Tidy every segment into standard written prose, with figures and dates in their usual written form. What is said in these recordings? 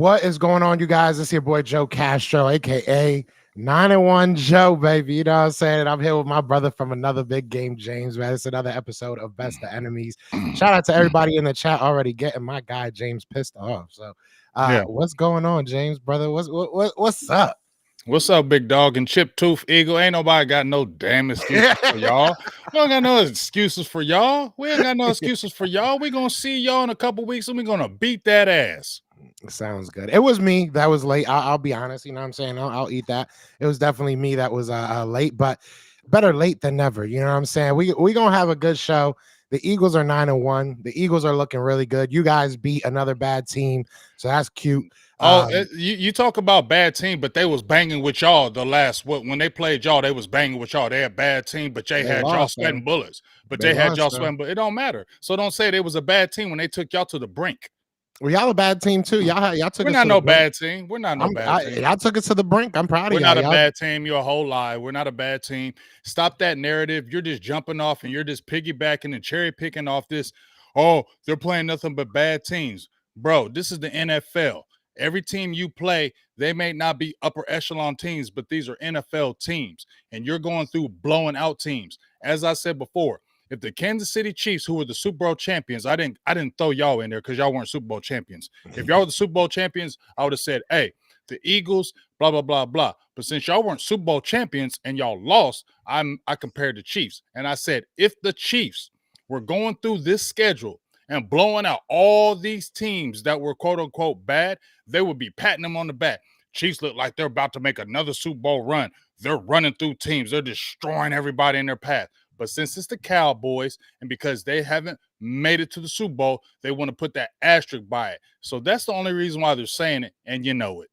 What is going on, you guys? It's your boy Joe Castro, aka 9-1 Joe, baby. You know what I'm saying? I'm here with my brother from another big game, James, man. It's another episode of Best of Enemies. Shout out to everybody in the chat already getting my guy James pissed off. So what's going on, James, brother? What's up? What's up, big dog and chip tooth eagle? Ain't nobody got no damn excuses for y'all. We don't got no excuses for y'all. We ain't got no excuses for y'all. We gonna see y'all in a couple weeks and we gonna beat that ass. Sounds good. It was me that was late. I'll be honest. You know what I'm saying? I'll eat that. It was definitely me that was late, but better late than never. You know what I'm saying? We gonna have a good show. The Eagles are 9-1. The Eagles are looking really good. You guys beat another bad team, so that's cute. You talk about bad team, but they was banging with y'all when they played y'all. They was banging with y'all. They had bad team, but they had y'all sweating bullets. But they had y'all sweating, but it don't matter. So don't say they was a bad team when they took y'all to the brink. Well, y'all a bad team too. Y'all took. We're not no bad team. We're not no bad team. Y'all took us to the brink. I'm proud of y'all. We're not a bad team. You're a whole lie. We're not a bad team. Stop that narrative. You're just jumping off and you're just piggybacking and cherry picking off this. Oh, they're playing nothing but bad teams, bro. This is the NFL. Every team you play, they may not be upper echelon teams, but these are NFL teams, and you're going through blowing out teams. As I said before, if the Kansas City Chiefs, who were the Super Bowl champions, I didn't throw y'all in there because y'all weren't Super Bowl champions. If y'all were the Super Bowl champions, I would have said, hey, the Eagles, blah, blah, blah, blah. But since y'all weren't Super Bowl champions and y'all lost, I compared the Chiefs. And I said, if the Chiefs were going through this schedule and blowing out all these teams that were quote-unquote bad, they would be patting them on the back. Chiefs look like they're about to make another Super Bowl run. They're running through teams. They're destroying everybody in their path. But since it's the Cowboys, and because they haven't made it to the Super Bowl, they want to put that asterisk by it. So that's the only reason why they're saying it, and you know it.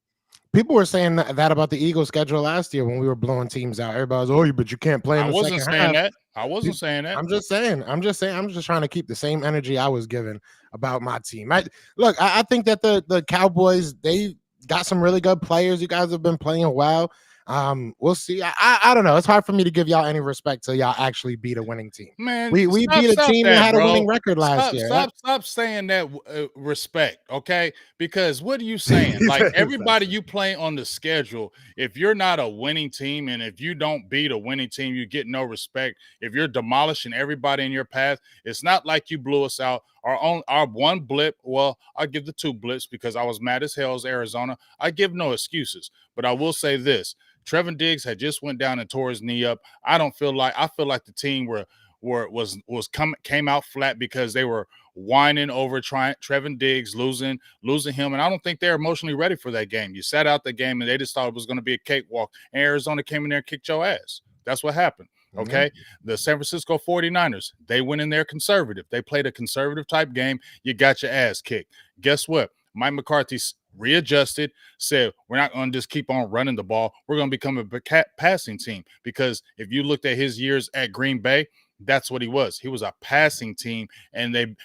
People were saying that about the Eagles schedule last year when we were blowing teams out. Everybody was, but you can't play in the second half. I wasn't saying that. I'm just saying. I'm just trying to keep the same energy I was given about my team. I think that the Cowboys, they got some really good players. You guys have been playing well. We'll see. I don't know. It's hard for me to give y'all any respect till y'all actually beat a winning team. Man, we beat a team that had a winning record last year. Stop saying that respect, okay? Because what are you saying? Like everybody you play on the schedule, if you're not a winning team and if you don't beat a winning team, you get no respect. If you're demolishing everybody in your path, it's not like you blew us out. Our one blip, well, I give the two blips because I was mad as hell as Arizona. I give no excuses, but I will say this. Trevin Diggs had just went down and tore his knee up. I feel like the team came out flat because they were whining over Trevin Diggs losing him, and I don't think they're emotionally ready for that game. You sat out the game and they just thought it was going to be a cakewalk, and Arizona came in there and kicked your ass. That's what happened. Okay, the San Francisco 49ers, they went in there conservative. They played a conservative type game. You got your ass kicked. Guess what? Mike McCarthy readjusted, said, we're not going to just keep on running the ball. We're going to become a passing team, because if you looked at his years at Green Bay, that's what he was. He was a passing team, and they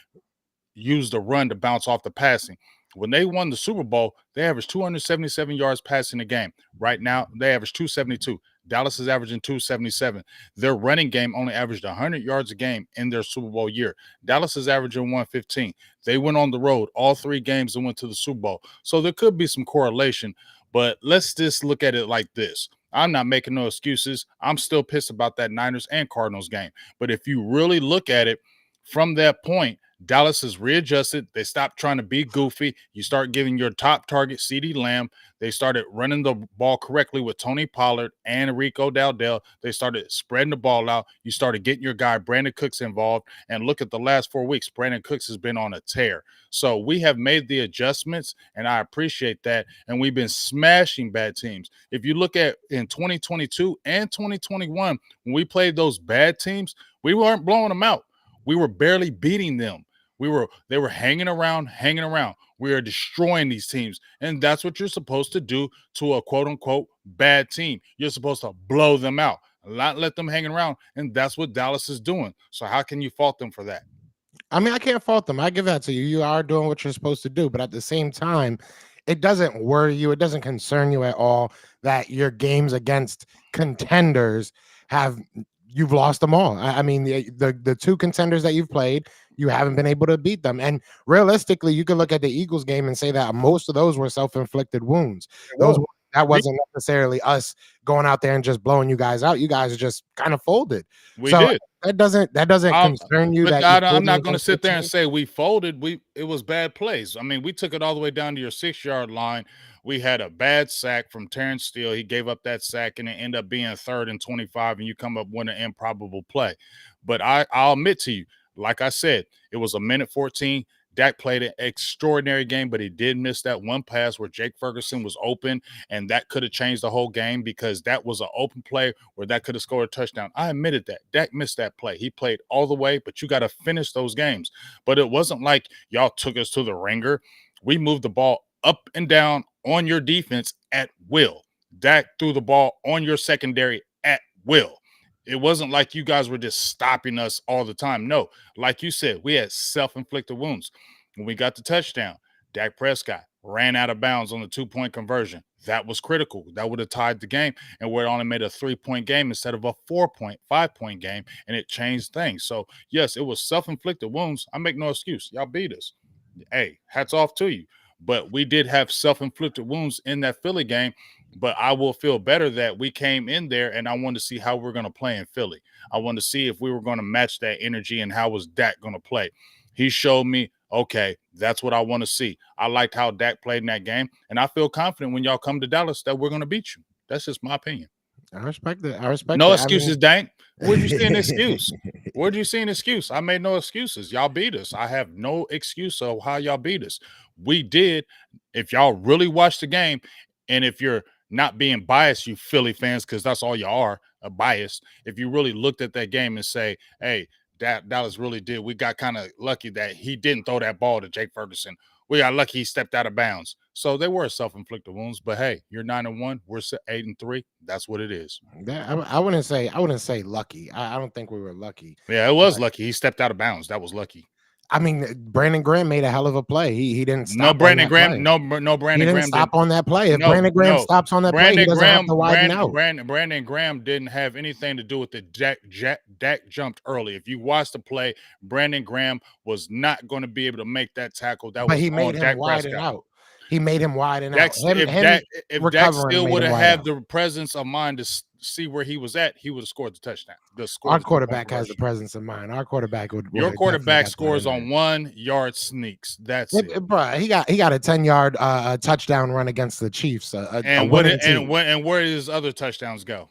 used the run to bounce off the passing. When they won the Super Bowl, they averaged 277 yards passing a game. Right now, they average 272. Dallas is averaging 277. Their running game only averaged 100 yards a game in their Super Bowl year. Dallas is averaging 115. They went on the road all 3 games and went to the Super Bowl. So there could be some correlation, but let's just look at it like this. I'm not making no excuses. I'm still pissed about that Niners and Cardinals game. But if you really look at it from that point, Dallas has readjusted. They stopped trying to be goofy. You start giving your top target, CeeDee Lamb. They started running the ball correctly with Tony Pollard and Rico Dowdell. They started spreading the ball out. You started getting your guy, Brandon Cooks, involved. And look at the last 4 weeks. Brandon Cooks has been on a tear. So we have made the adjustments, and I appreciate that. And we've been smashing bad teams. If you look at in 2022 and 2021, when we played those bad teams, we weren't blowing them out. We were barely beating them. They were hanging around. We are destroying these teams. And that's what you're supposed to do to a quote unquote bad team. You're supposed to blow them out, not let them hang around. And that's what Dallas is doing. So how can you fault them for that? I mean, I can't fault them. I give that to you. You are doing what you're supposed to do. But at the same time, it doesn't worry you. It doesn't concern you at all that your games against contenders you've lost them all. I mean, the 2 contenders that you've played, you haven't been able to beat them. And realistically, you could look at the Eagles game and say that most of those were self-inflicted wounds. Those that wasn't necessarily us going out there and just blowing you guys out. You guys just kind of folded. We did. That doesn't concern you. But that I'm not going to sit there and say we folded. It was bad plays. I mean, we took it all the way down to your 6-yard line. We had a bad sack from Terrence Steele. He gave up that sack, and it ended up being 3rd and 25, and you come up with an improbable play. But I'll admit to you, like I said, it was a minute 14. Dak played an extraordinary game, but he did miss that one pass where Jake Ferguson was open, and that could have changed the whole game because that was an open play where that could have scored a touchdown. I admitted that. Dak missed that play. He played all the way, but you got to finish those games. But it wasn't like y'all took us to the ringer. We moved the ball up and down on your defense at will. Dak threw the ball on your secondary at will. It wasn't like you guys were just stopping us all the time. No, like you said, we had self-inflicted wounds. When we got the touchdown, Dak Prescott ran out of bounds on the 2-point conversion. That was critical. That would have tied the game, and we only made a 3-point game instead of a 5-point game, and it changed things. So, yes, it was self-inflicted wounds. I make no excuse. Y'all beat us. Hey, hats off to you. But we did have self-inflicted wounds in that Philly game. But I will feel better that we came in there, and I wanted to see how we're going to play in Philly. I wanted to see if we were going to match that energy and how was Dak going to play. He showed me, okay, that's what I want to see. I liked how Dak played in that game, and I feel confident when y'all come to Dallas that we're going to beat you. That's just my opinion. I respect that. I respect no that. excuses, Dank. Where'd you see an excuse? Where'd you see an excuse? I made no excuses. Y'all beat us. I have no excuse of how y'all beat us. We did. If y'all really watch the game, and if you're not being biased, you Philly fans, because that's all you are, a biased. If you really looked at that game and say, hey, Dallas really did. We got kind of lucky that he didn't throw that ball to Jake Ferguson. We got lucky he stepped out of bounds. So they were self-inflicted wounds. But hey, you're 9-1. We're 8-3. That's what it is. I wouldn't say lucky. I don't think we were lucky. Yeah, it was lucky. He stepped out of bounds. That was lucky. I mean, Brandon Graham made a hell of a play. He didn't stop. No Brandon Graham. No Brandon Graham. He didn't stop on that play. If Brandon Graham stops on that play, he doesn't have to widen out. Brandon Graham didn't have anything to do with the Dak jumped early. If you watch the play, Brandon Graham was not going to be able to make that tackle. But he made him widen out. He made him widen out. If Dak still would have had the presence of mind to see where he was at, he would have scored the touchdown. Our quarterback has the presence of mind. Our quarterback would. Your quarterback scores on 1-yard sneaks. That's it. Bro, he got a 10-yard touchdown run against the Chiefs. And where did his other touchdowns go?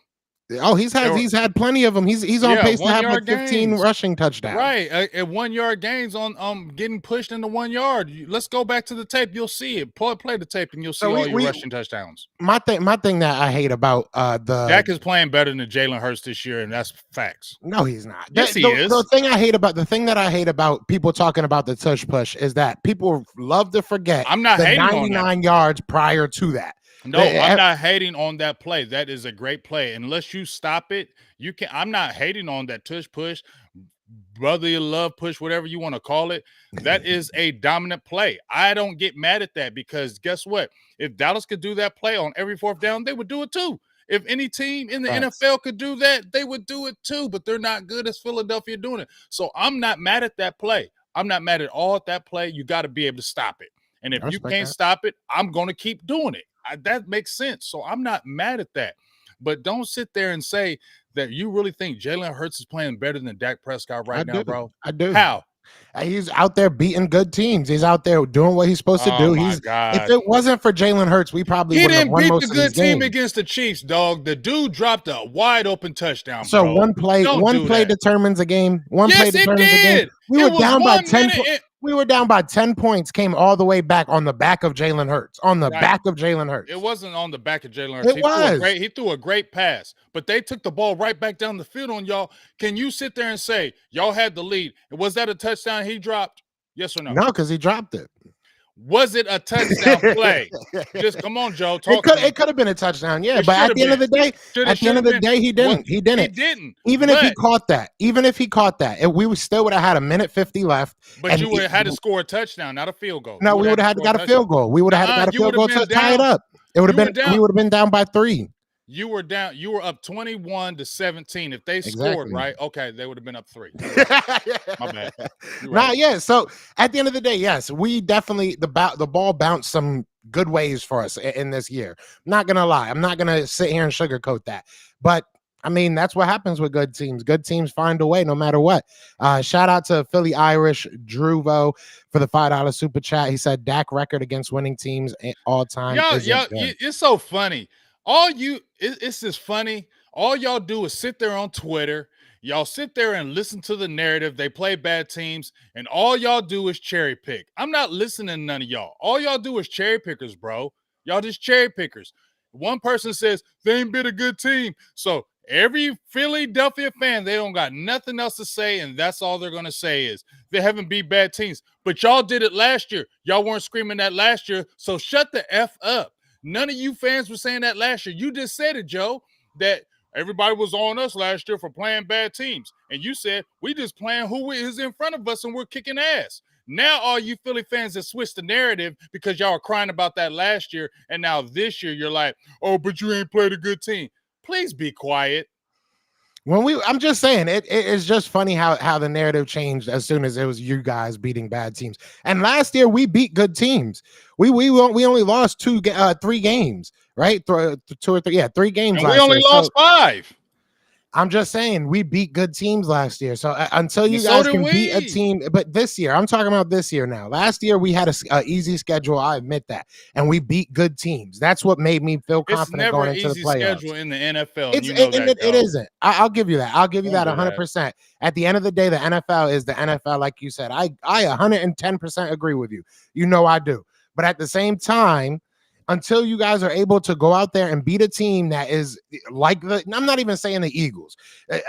Oh, he's had plenty of them. He's on pace to have like 15 rushing touchdowns. Right, at 1-yard gains on getting pushed into 1 yard. Let's go back to the tape. You'll see it. Play the tape, and you'll see all your rushing touchdowns. My thing that I hate about the Dak is playing better than Jalen Hurts this year, and that's facts. No, he's not. Yes, he is. The thing that I hate about people talking about the tush push is that people love to forget. I'm not hating 99 yards prior to that. No, I'm not hating on that play. That is a great play. Unless you stop it, you can. I'm not hating on that tush push, brotherly love push, whatever you want to call it. That is a dominant play. I don't get mad at that because guess what? If Dallas could do that play on every 4th down, they would do it too. If any team in the NFL could do that, they would do it too. But they're not good as Philadelphia doing it. So I'm not mad at that play. I'm not mad at all at that play. You got to be able to stop it. And if you can't stop it, I'm going to keep doing it. That makes sense. So I'm not mad at that. But don't sit there and say that you really think Jalen Hurts is playing better than Dak Prescott now, bro. I do. How? He's out there beating good teams. He's out there doing what he's supposed to do. If it wasn't for Jalen Hurts, we probably would have won most of these games. He didn't beat the good team against the Chiefs, dog. The dude dropped a wide open touchdown. So bro. one play determines a game. Yes, it did. We were down by 10 points. We were down by 10 points, came all the way back on the back of Jalen Hurts. Back of Jalen Hurts. It wasn't on the back of Jalen Hurts. He threw a great pass, but they took the ball right back down the field on y'all. Can you sit there and say y'all had the lead? Was that a touchdown he dropped? Yes or no? No, because he dropped it. Was it a touchdown play? Just come on, Joe. It could have been a touchdown, yeah. But at the end of the day, he didn't. He didn't. Even if he caught that, we still would have had a minute 50 left. But you would have had to score a touchdown, not a field goal. No, we would have had to got a field goal. We would have had to got a field goal to tie it up. It would have been. We would have been down by 3. you were down. You were up 21-17. If they scored, Exactly. right? Okay, they would have been up 3. You're right. My bad. You're right. Yeah. So at the end of the day, yes, we definitely the ball bounced some good ways for us in this year. Not gonna lie, I'm not gonna sit here and sugarcoat that, but I mean that's what happens with good teams. Good teams find a way no matter what. Shout out to Philly Irish Druvo for the $5 super chat. He said Dak record against winning teams all time. Y'all, Isn't good. it's so funny. It's just funny. All y'all do is sit there on Twitter. Y'all sit there and listen to the narrative. They play bad teams, and all y'all do is cherry pick. I'm not listening to none of y'all. All y'all do is cherry pickers, bro. Y'all just cherry pickers. One person says they ain't been a good team. So every Philadelphia fan, they don't got nothing else to say, and that's all they're gonna say is they haven't beat bad teams. But y'all did it last year. Y'all weren't screaming that last year, so shut the F up. None of you fans were saying that last year. You just said it, Joe, that everybody was on us last year for playing bad teams. And you said, we just playing who is in front of us and we're kicking ass. Now all you Philly fans have switched the narrative because y'all are crying about that last year. And now this year you're like, oh, but you ain't played a good team. Please be quiet. I'm just saying it's just funny how the narrative changed as soon as it was you guys beating bad teams. And last year we beat good teams. We only lost 3 games, right? 2 or 3, 3 games. And we only lost 5. I'm just saying we beat good teams last year. So until you guys can beat a team, but this year, I'm talking about this year now. Last year we had a easy schedule. I admit that, and we beat good teams. That's what made me feel confident going into the playoffs. It's never easy schedule in the NFL. It isn't. I'll give you that. I'll give you that 100%. At the end of the day, the NFL is the NFL, like you said. I 110% agree with you. You know I do. But at the same time, until you guys are able to go out there and beat a team that is like I'm not even saying the Eagles,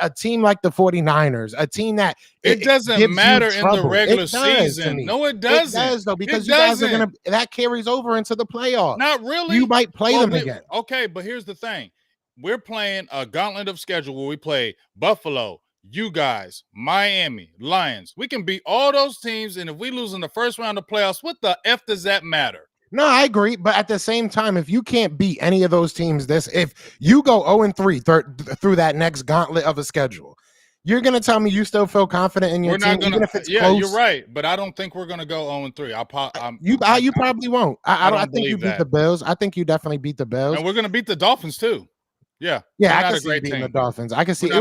a team like the 49ers, a team that it doesn't matter in the regular season. No, it doesn't. It does, though, because you guys are that carries over into the playoffs. Not really. You might play them again. Okay, but here's the thing. We're playing a gauntlet of schedule where we play Buffalo, you guys, Miami, Lions. We can beat all those teams, and if we lose in the first round of playoffs, what the F does that matter? No, I agree. But at the same time, if you can't beat any of those teams, if you go 0-3 through that next gauntlet of a schedule, you're going to tell me you still feel confident in your team, even if it's close? You're right. But I don't think we're going to go 0-3. You probably won't. I think you beat the Bills. I think you definitely beat the Bills. And we're going to beat the Dolphins, too. Yeah. I can see beating the Dolphins. I can see it. I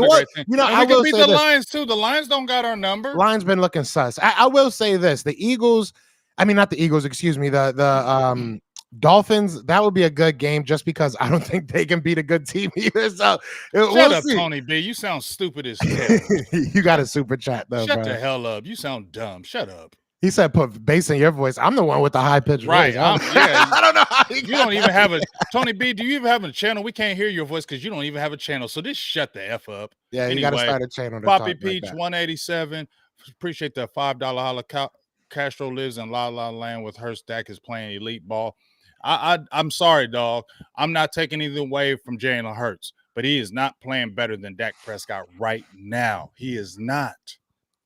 will beat the Lions, too. The Lions don't got our number. Lions been looking sus. I will say this. The Eagles... I mean, not the Eagles, excuse me. The Dolphins, that would be a good game just because I don't think they can beat a good team either. So Shut up, Tony B. You sound stupid as hell. You got a super chat, though. Shut the hell up. You sound dumb. Shut up. He said, put bass in your voice. I'm the one with the high pitch. Right. I don't know how you don't even have a Tony B. Do you even have a channel? We can't hear your voice because you don't even have a channel. So just shut the F up. Yeah, you got to start a channel. Poppy Peach 187. Appreciate that $5 holla. Castro lives in La La Land with her stack is playing elite ball. I'm sorry, dog. I'm not taking anything away from Jalen Hurts, but he is not playing better than Dak Prescott right now. He is not.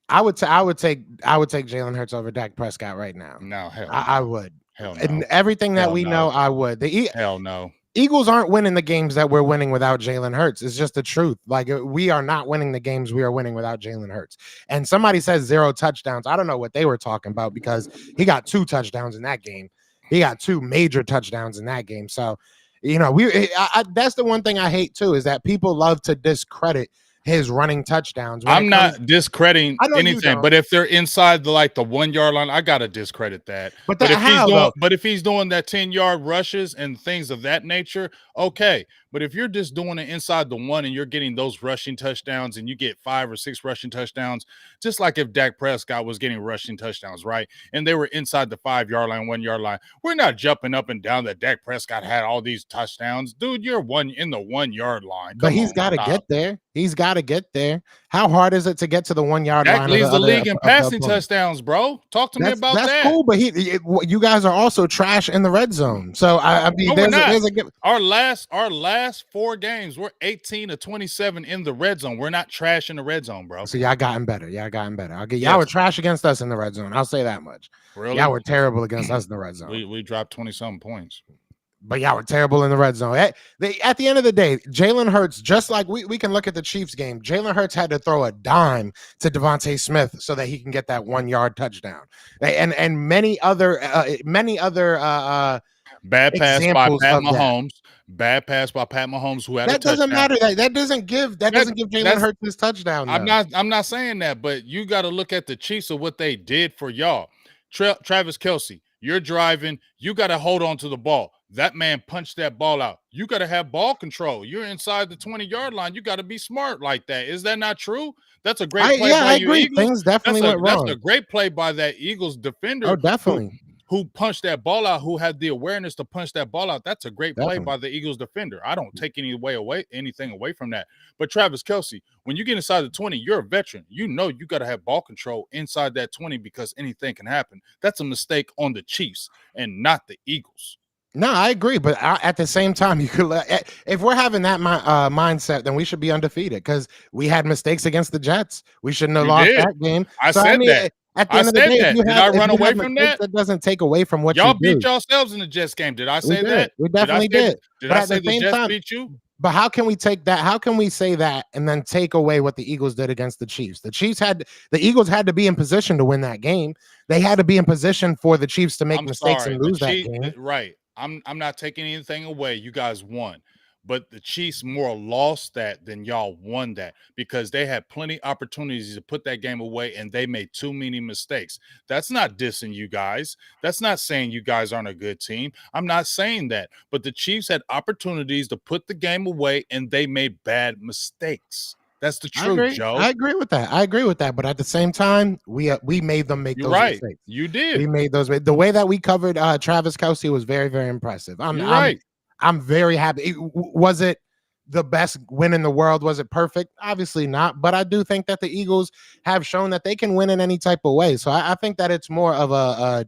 I would take Jalen Hurts over Dak Prescott right now. No, hell no. I would. Hell no. And everything that we know, I would. Hell no. Eagles aren't winning the games that we're winning without Jalen Hurts. It's just the truth. Like, we are not winning the games we are winning without Jalen Hurts. And somebody says 0 touchdowns. I don't know what they were talking about because he got 2 touchdowns in that game. He got 2 major touchdowns in that game. So, that's the one thing I hate too, is that people love to discredit his running touchdowns. I'm not discrediting anything, but if they're inside the 1 yard line, I gotta discredit that. But if he's doing that 10-yard rushes and things of that nature, okay. But if you're just doing it inside the 1 and you're getting those rushing touchdowns and you get 5 or 6 rushing touchdowns, just like if Dak Prescott was getting rushing touchdowns, right? And they were inside the 5 yard line, 1 yard line. We're not jumping up and down that Dak Prescott had all these touchdowns. Dude, you're in the 1 yard line. But he's got to get there. He's got to get there. How hard is it to get to the 1 yard line? That leads the league in passing touchdowns, bro. Talk to me about that. That's cool, but you guys are also trash in the red zone. So I mean, our last 4 games, we're 18-27 in the red zone. We're not trash in the red zone, bro. So y'all gotten better. Y'all were trash against us in the red zone. I'll say that much. Really? Y'all were terrible against us in the red zone. We dropped 20-something points. but y'all were terrible in the red zone. At the end of the day, Jalen Hurts, just like we can look at the Chiefs game, Jalen Hurts had to throw a dime to Devontae Smith so that he can get that 1 yard touchdown. And many other bad pass by examples Pat of that. Mahomes. Bad pass by Pat Mahomes, who had That a touchdown. doesn't matter. That doesn't give Jalen Hurts his touchdown. I'm not saying that, but you got to look at the Chiefs of what they did for y'all. Travis Kelce, you're driving, you got to hold on to the ball. That man punched that ball out. You got to have ball control. You're inside the 20-yard line. You got to be smart like that. Is that not true? That's a great play by you, Eagles. Things definitely went wrong. That's a great play by that Eagles defender. Oh, definitely. Who punched that ball out, who had the awareness to punch that ball out. That's a great play by the Eagles defender. I don't take anything away from that. But Travis Kelce, when you get inside the 20, you're a veteran. You know you got to have ball control inside that 20 because anything can happen. That's a mistake on the Chiefs and not the Eagles. No, I agree, but at the same time, you could if we're having that mindset, then we should be undefeated because we had mistakes against the Jets. We shouldn't have lost that game. I said that. At the end of the day, did I run away from that? That doesn't take away from what y'all you beat yourselves in the Jets game. Did I say that? We definitely did. Did I say the Jets beat you? But how can we take that? How can we say that and then take away what the Eagles did against the Chiefs? The Eagles had to be in position to win that game. They had to be in position for the Chiefs to make mistakes and lose that game. Right. I'm not taking anything away. You guys won. But the Chiefs more lost that than y'all won that because they had plenty opportunities to put that game away and they made too many mistakes. That's not dissing you guys. That's not saying you guys aren't a good team. I'm not saying that. But the Chiefs had opportunities to put the game away and they made bad mistakes. That's the truth, Joe. I agree with that. But at the same time, we made them make those mistakes. You did. We made those. The way that we covered Travis Kelce was very, very impressive. I'm very happy. Was it the best win in the world? Was it perfect? Obviously not. But I do think that the Eagles have shown that they can win in any type of way. So I think that it's more of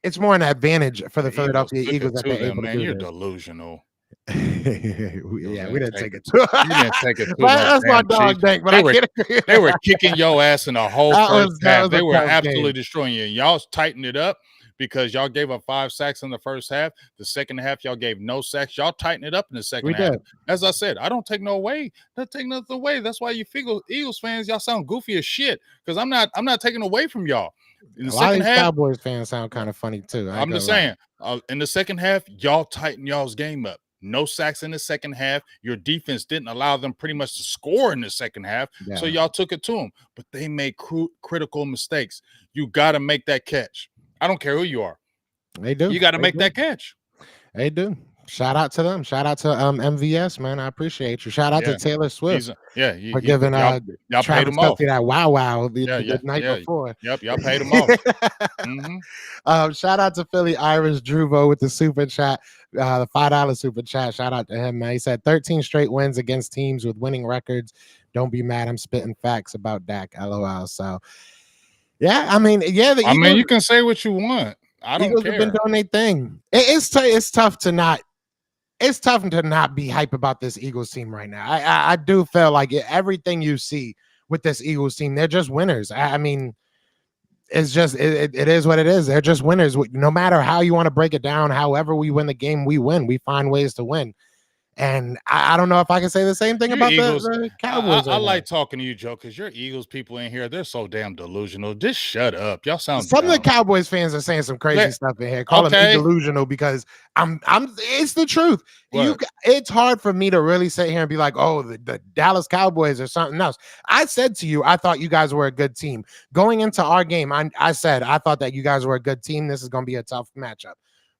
it's more an advantage for the Philadelphia Eagles that they're able to do. You're delusional. Yeah, we didn't take it too. You didn't take it too much. That's my dog thing. But they were kicking your ass in the whole first half. They were absolutely destroying you. Y'all tightened it up because y'all gave up 5 sacks in the first half. The second half, y'all gave no sacks. Y'all tightened it up in the second half. Did. As I said, I don't take no away. Don't take nothing away. That's why you Eagles fans, y'all sound goofy as shit. Because I'm not taking away from y'all. In the second half, Cowboys fans sound kind of funny too. I'm just saying. In the second half, y'all tighten y'all's game up. No sacks in the second half. Your defense didn't allow them pretty much to score in the second half. Yeah. So y'all took it to them. But they made critical mistakes. You got to make that catch. I don't care who you are. They do. You got to make that catch. They do. Shout out to them. Shout out to MVS, man. I appreciate you. Shout out to Taylor Swift. For giving y'all paid him off. That wow the night before. Yep, y'all paid him off. Mm-hmm. Shout out to Philly Irish Druvo with the super chat, the $5 super chat. Shout out to him, man. He said 13 straight wins against teams with winning records. Don't be mad. I'm spitting facts about Dak. LOL. So yeah, I mean, you can say what you want. I don't care. Have been doing their thing. It's tough to not. It's tough to not be hype about this Eagles team right now. I do feel like everything you see with this Eagles team, they're just winners. I mean, it's just it is what it is. They're just winners. No matter how you want to break it down, however we win the game, we win. We find ways to win. And I don't know if I can say the same thing about the Cowboys. I like talking to you, Joe, because your Eagles people in here, they're so damn delusional. Just shut up. Y'all sound Some of the Cowboys fans are saying some crazy stuff in here, calling me delusional because it's the truth. It's hard for me to really sit here and be like, oh, the Dallas Cowboys or something else. I said to you, I thought you guys were a good team. Going into our game, I said I thought that you guys were a good team. This is going to be a tough matchup.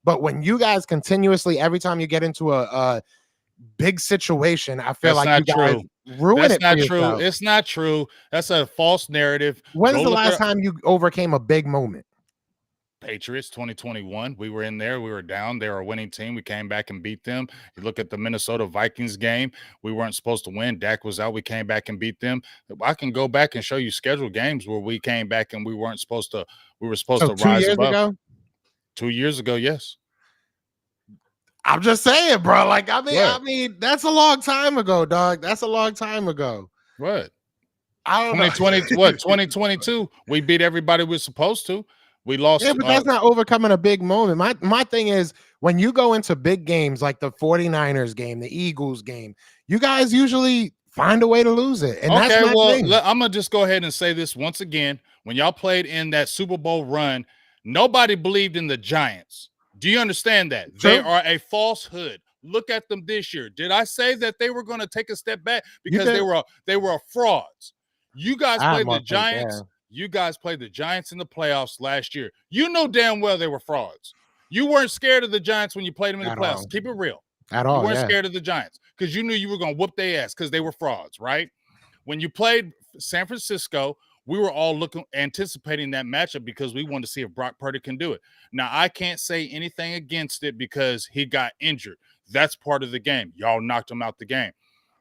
But when you guys continuously, every time you get into a big situation, I feel like you guys ruin it. That's not true. It's not true. That's a false narrative. When's the last time you overcame a big moment? Patriots 2021. We were in there. We were down. They were a winning team. We came back and beat them. You look at the Minnesota Vikings game. We weren't supposed to win. Dak was out. We came back and beat them. I can go back and show you scheduled games where we came back and we weren't supposed to. We were supposed to rise above. 2 years ago, yes. I'm just saying, bro. Like, I mean, that's a long time ago, dog. That's a long time ago. What? I don't 2020, know. What? 2022. We beat everybody we're supposed to. We lost. Yeah, but that's not overcoming a big moment. My thing is, when you go into big games like the 49ers game, the Eagles game, you guys usually find a way to lose it. And that's Okay, not well, James. I'm gonna just go ahead and say this once again. When y'all played in that Super Bowl run, nobody believed in the Giants. Do you understand that? They True. are a falsehood. Look at them this year. Did I say that they were going to take a step back because they were frauds? You guys played the Giants. You guys played the Giants in the playoffs last year. You know damn well they were frauds. You weren't scared of the Giants when you played them in the playoffs. Keep it real. At all. You weren't scared of the Giants because you knew you were going to whoop their ass because they were frauds, right? When you played San Francisco, we were all anticipating that matchup because we wanted to see if Brock Purdy can do it. Now, I can't say anything against it because he got injured. That's part of the game. Y'all knocked him out the game.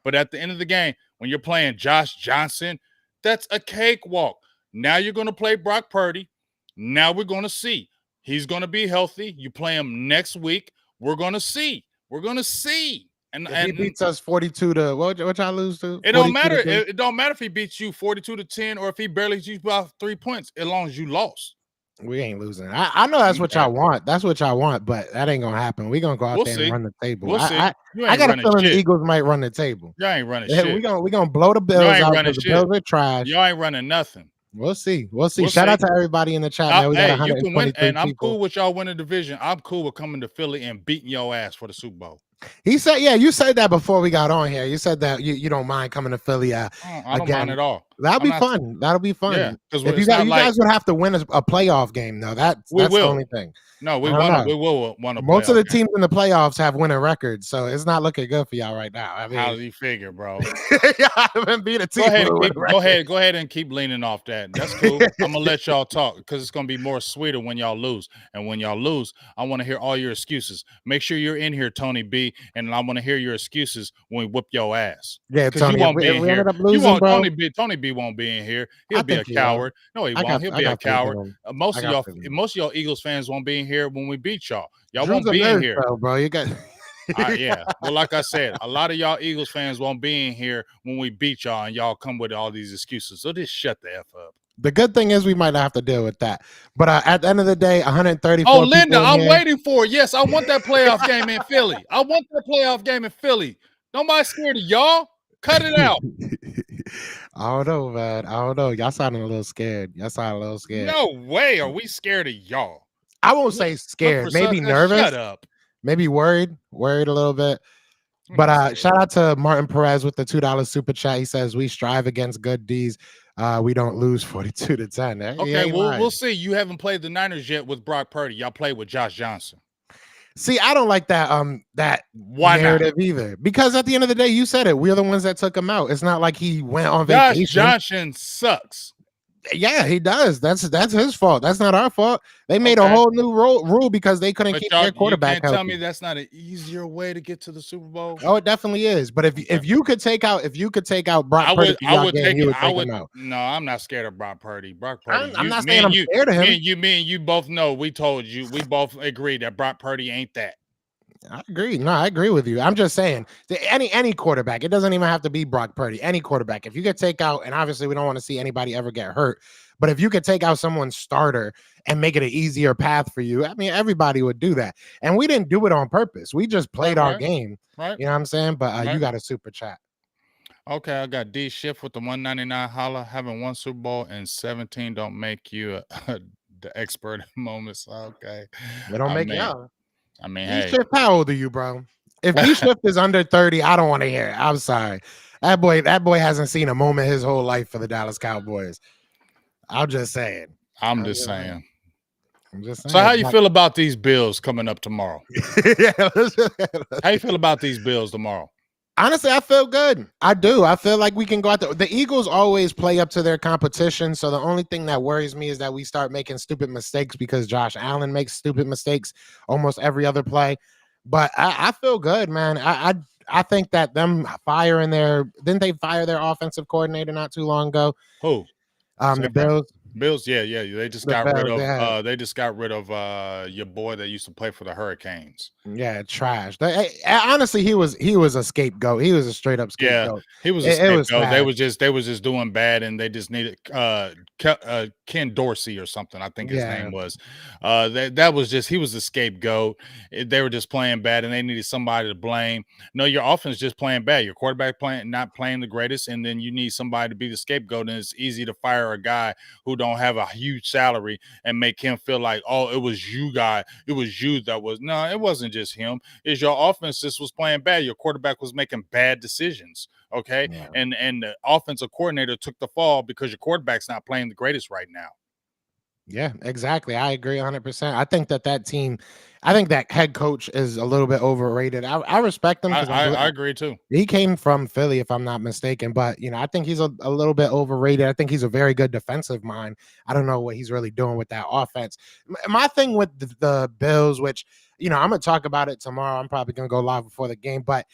But at the end of the game, when you're playing Josh Johnson, that's a cakewalk. Now you're going to play Brock Purdy. Now we're going to see. He's going to be healthy. You play him next week. We're going to see. We're going to see. And he beats us 42 to what y'all lose to? It don't matter. It don't matter if he beats you 42-10 or if he barely beats you by 3 points, as long as you lost. We ain't losing. I know that's what y'all want. That's what y'all want, but that ain't gonna happen. We're gonna go out there and run the table. We'll see. I got a feeling the Eagles might run the table. Y'all ain't running shit. We're gonna blow the Bills out because the Bills are trash. Y'all ain't running nothing. We'll see. Shout out to everybody in the chat. Man. We got 123 you can win, and I'm people. cool with y'all winning the division. I'm cool with coming to Philly and beating your ass for the Super Bowl. He said, yeah, you said that before we got on here. You said that you don't mind coming to Philly I don't mind at all. That'll be fun. That'll be fun. Yeah, because you guys would have to win a playoff game, though. That's the only thing. No, we will want to. Most of the teams in the playoffs have winning records, so it's not looking good for y'all right now. I mean, how do you figure, bro? I haven't beat a team. Go ahead and keep leaning off that. That's cool. I'm gonna let y'all talk because it's gonna be more sweeter when y'all lose. And when y'all lose, I want to hear all your excuses. Make sure you're in here, Tony B, and I want to hear your excuses when we whip your ass. Yeah, Tony, you won't be in here. Losing, you won't, bro. Tony B won't be in here. He'll be a coward. No, he won't. He'll be a coward. Most of y'all Eagles fans won't be in here when we beat y'all. Y'all won't be in here, bro. You got. Yeah. Well, like I said, a lot of y'all Eagles fans won't be in here when we beat y'all, and y'all come with all these excuses. So just shut the F up. The good thing is we might not have to deal with that. But at the end of the day, 134. Oh, Linda, I'm waiting for it. Yes, I want that playoff game in Philly. I want that playoff game in Philly. Nobody scared of y'all. Cut it out. I don't know, man. I don't know. Y'all sounding a little scared. No way are we scared of y'all. I won't say scared. Maybe nervous. Shut up. Maybe worried a little bit. But shout out to Martin Perez with the $2 super chat. He says we strive against good D's. We don't lose 42-10. Okay, we'll see. You haven't played the Niners yet with Brock Purdy. Y'all played with Josh Johnson. See, I don't like that narrative either. Because at the end of the day, you said it. We're the ones that took him out. It's not like he went on vacation. Josh Johnson sucks. Yeah, he does. That's his fault. That's not our fault. They made a whole new rule because they couldn't keep their quarterback. You can't tell me that's not an easier way to get to the Super Bowl. Oh, it definitely is. But if you could take out Brock Purdy, I would take him out. No, I'm not scared of Brock Purdy. Brock Purdy. I'm not saying I'm scared of him. Me and you both know. We told you. We both agreed that Brock Purdy ain't that. I agree. No, I agree with you. I'm just saying, any quarterback, it doesn't even have to be Brock Purdy. Any quarterback, if you could take out, and obviously we don't want to see anybody ever get hurt, but if you could take out someone's starter and make it an easier path for you, I mean, everybody would do that. And we didn't do it on purpose. We just played our game. Right. You know what I'm saying? But you got a super chat. Okay, I got D Shift with the 199 holla. Having one Super Bowl and 17 don't make you the expert in moments. Okay. They don't make you out. I mean, hey. D-Shift, how old are you, bro? If D-Shift is under 30, I don't want to hear it. I'm sorry. That boy hasn't seen a moment his whole life for the Dallas Cowboys. I'm just saying. I'm just saying. So how you feel about these Bills coming up tomorrow? How you feel about these Bills tomorrow? Honestly, I feel good. I do. I feel like we can go out there. The Eagles always play up to their competition. So the only thing that worries me is that we start making stupid mistakes because Josh Allen makes stupid mistakes almost every other play. But I feel good, man. I think that them firing didn't they fire their offensive coordinator not too long ago? Who? The Bills. Bills, yeah. The Bills, yeah. They just got rid of your boy that used to play for the Hurricanes. Yeah, trash. Honestly, he was a scapegoat. He was a straight up Yeah, scapegoat. he was a It was scapegoat. sad. They was just doing bad, and they just needed Ken Dorsey or something. I think his Yeah, name was. That was just he was the scapegoat. They were just playing bad, and they needed somebody to blame. No, your offense just playing bad. Your quarterback playing not playing the greatest, and then you need somebody to be the scapegoat. And it's easy to fire a guy who don't have a huge salary and make him feel like, oh, it was you guy, it was you that was. No, it wasn't just him. It's your offense just was playing bad. Your quarterback was making bad decisions. Okay. yeah. And the offensive coordinator took the fall because your quarterback's not playing the greatest right now. Yeah, exactly. I agree 100%. I think that team, I think that head coach is a little bit overrated. I respect him because I agree too. he came from Philly, if I'm not mistaken. But I think he's a little bit overrated. I think he's a very good defensive mind. I don't know what he's really doing with that offense. My thing with the Bills, which I'm gonna talk about it tomorrow. I'm probably gonna go live before the game, but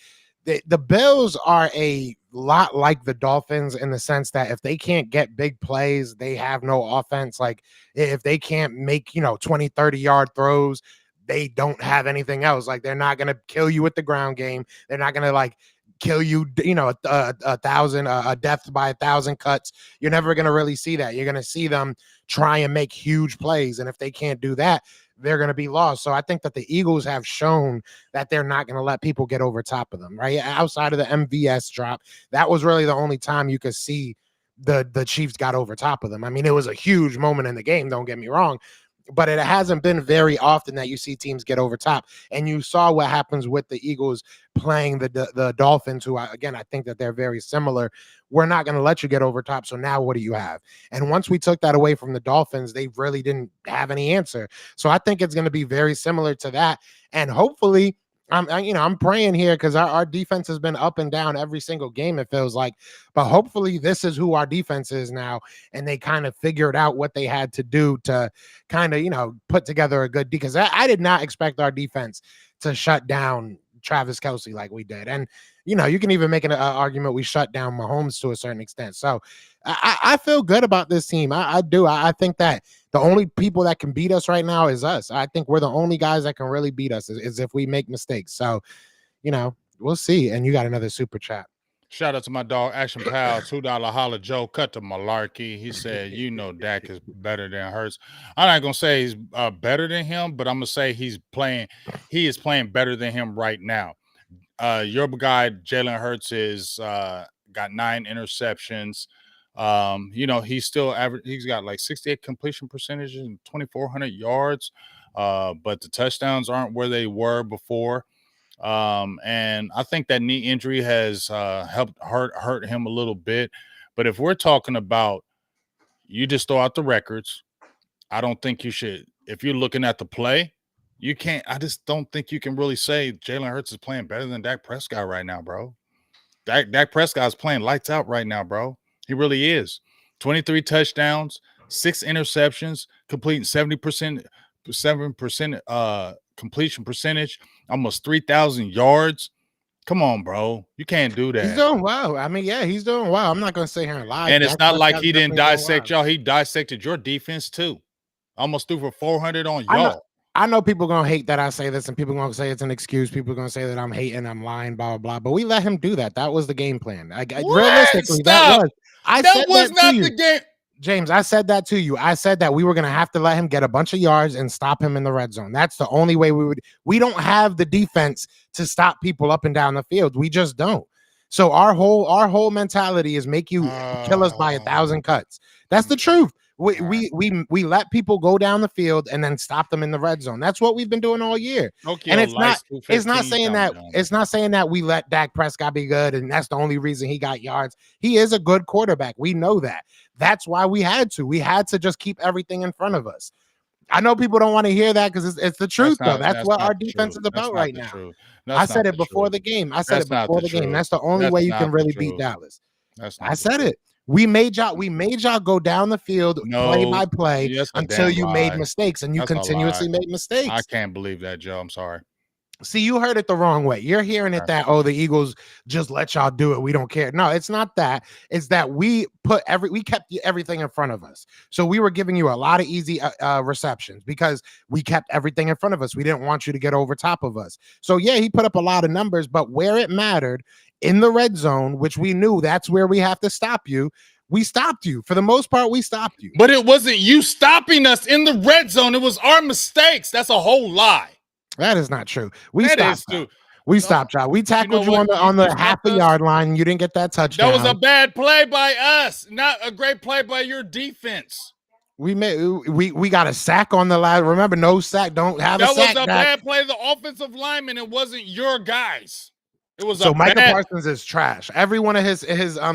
the Bills are a lot like the Dolphins in the sense that if they can't get big plays, they have no offense. Like if they can't make 20, 30-yard throws, they don't have anything else. Like they're not gonna kill you with the ground game. They're not gonna like kill you, a thousand, a death by 1,000 cuts. You're never gonna really see that. You're gonna see them try and make huge plays, and if they can't do that, they're going to be lost. So I think that the Eagles have shown that they're not going to let people get over top of them, right? Outside of the MVS drop, that was really the only time you could see the Chiefs got over top of them. I mean, it was a huge moment in the game, don't get me wrong, but it hasn't been very often that you see teams get over top. And you saw what happens with the Eagles playing the Dolphins, who, I think that they're very similar. We're not going to let you get over top. So now what do you have? And once we took that away from the Dolphins, they really didn't have any answer. So I think it's going to be very similar to that. And hopefully, I'm praying here because our defense has been up and down every single game, it feels like. But hopefully this is who our defense is now, and they kind of figured out what they had to do to kind of, put together a good because I did not expect our defense to shut down Travis Kelce like we did. And you can even make an argument we shut down Mahomes to a certain extent. So I feel good about this team. I do. I think that the only people that can beat us right now is us. I think we're the only guys that can really beat us is if we make mistakes. So, we'll see. And you got another super chat. Shout out to my dog Action Pal, $2 holla Joe, cut the malarkey. He said, Dak is better than Hurts. I'm not gonna say he's better than him, but I'm gonna say he is playing better than him right now. Your guy Jalen Hurts is got 9 interceptions. He's still average. He's got like 68 completion percentage and 2,400 yards. But the touchdowns aren't where they were before. And I think that knee injury has helped hurt him a little bit. But if we're talking about you just throw out the records, I don't think you should. If you're looking at the play, you can't. I just don't think you can really say Jalen Hurts is playing better than Dak Prescott right now, bro. Dak Prescott is playing lights out right now, bro. He really is. 23 touchdowns, 6 interceptions, completing 70%, 7% completion percentage, almost 3,000 yards. Come on, bro. You can't do that. He's doing well. I mean, yeah, he's doing well. I'm not going to sit here and lie. And it's not like he didn't dissect y'all. He dissected your defense too. Almost threw for 400 on y'all. I know people going to hate that I say this, and people going to say it's an excuse. People are going to say that I'm hating, I'm lying, blah, blah, blah. But we let him do that. That was the game plan. Realistically, that was not the game. James, I said that to you. I said that we were going to have to let him get a bunch of yards and stop him in the red zone. That's the only way we don't have the defense to stop people up and down the field. We just don't. So our whole mentality is make you kill us by 1,000 cuts. That's the truth. We let people go down the field and then stop them in the red zone. That's what we've been doing all year. Okay, and it's not saying that we let Dak Prescott be good and that's the only reason he got yards. He is a good quarterback. We know that. That's why we had to just keep everything in front of us. I know people don't want to hear that because it's the truth, though. That's what our defense is about right now. I said it before the game. That's the only way you can really beat Dallas. I said it. We made y'all go down the field play by play until you made mistakes, and you continuously made mistakes. I can't believe that, Joe. I'm sorry. See, you heard it the wrong way. You're hearing it that, oh, the Eagles just let y'all do it. We don't care. No, it's not that. It's that we kept everything in front of us. So we were giving you a lot of easy receptions because we kept everything in front of us. We didn't want you to get over top of us. So yeah, he put up a lot of numbers, but where it mattered in the red zone, which we knew that's where we have to stop you, we stopped you. For the most part, we stopped you. But it wasn't you stopping us in the red zone. It was our mistakes. That's a whole lie. That is not true. We stopped y'all. We tackled you on the half a yard line. And you didn't get that touchdown. That was a bad play by us, not a great play by your defense. We got a sack on the line. Remember, no sack. Don't have a sack. That was a bad play. The offensive lineman. It wasn't your guys. It was so Micah Parsons is trash. Every one of his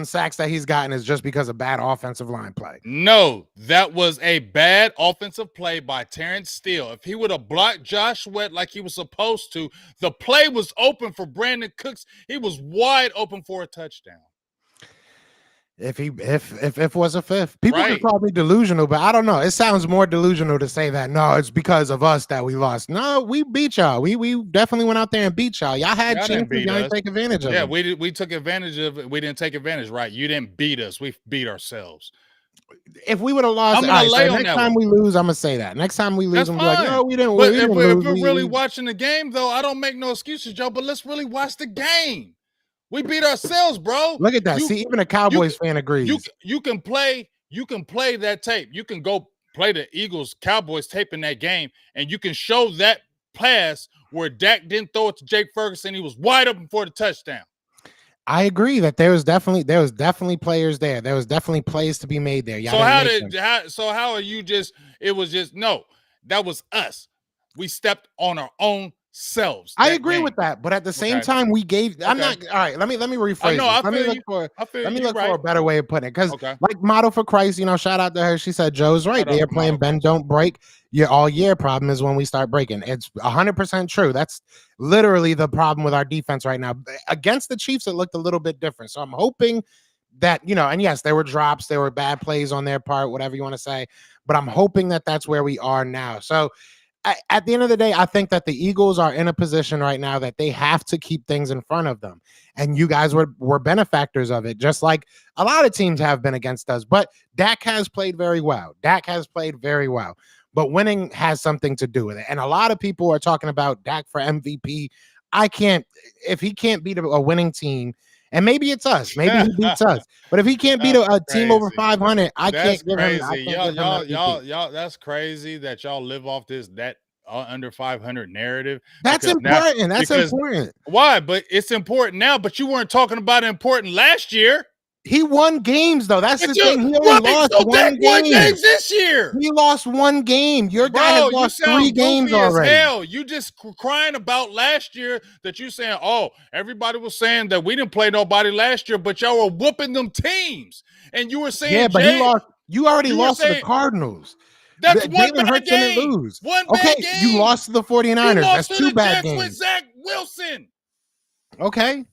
sacks that he's gotten is just because of bad offensive line play. No, that was a bad offensive play by Terrence Steele. If he would have blocked Josh Sweat like he was supposed to, the play was open for Brandon Cooks. He was wide open for a touchdown. If was a fifth, people can call me delusional, but I don't know. It sounds more delusional to say that. No, it's because of us that we lost. No, we beat y'all. We definitely went out there and beat y'all. Y'all had chances. Y'all didn't take advantage of it. Yeah, we took advantage of it. We didn't take advantage, right? You didn't beat us. We beat ourselves. If we would have lost, next time we lose, I'm gonna say that. Next time we lose, I'm like, no, we didn't. But if we're really watching the game, though, I don't make no excuses, Joe. But let's really watch the game. We beat ourselves, bro. Look at that. See, even a Cowboys fan agrees. You can play that tape. You can go play the Eagles Cowboys tape in that game, and you can show that pass where Dak didn't throw it to Jake Ferguson. He was wide open for the touchdown. I agree that there was definitely players there. There was definitely plays to be made there. How are you just? It was just no. That was us. We stepped on our own selves. I agree with that, but at the same time, we gave. I'm not all right. Let me rephrase. Let me look for a better way of putting it. Because like Model for Christ, shout out to her. She said Joe's right. They are playing bend don't break. Your all year problem is when we start breaking. It's 100% true. That's literally the problem with our defense right now. Against the Chiefs, it looked a little bit different. So I'm hoping that and yes, there were drops, there were bad plays on their part, whatever you want to say. But I'm hoping that that's where we are now. So. At the end of the day, I think that the Eagles are in a position right now that they have to keep things in front of them. And you guys were benefactors of it, just like a lot of teams have been against us. But Dak has played very well. But winning has something to do with it. And a lot of people are talking about Dak for MVP. If he can't beat a winning team, and maybe it's us. Maybe he beats us. But if he can't beat a team over 500, I can't give him. Y'all, that's crazy that y'all live off that under 500 narrative. That's important. Important. Why? But it's important now. But you weren't talking about it important last year. He won games, though. That's the thing. He only lost one game. Won games this year. He lost one game. Your guy has lost 3 games already. Hell. You just crying about last year that you saying, oh, everybody was saying that we didn't play nobody last year, but y'all were whooping them teams. And you were saying, yeah, but he lost. You already lost to the Cardinals. That's one bad game. Lose. One bad game. You lost to the 49ers. That's 2 bad games. With Zach Wilson. Okay.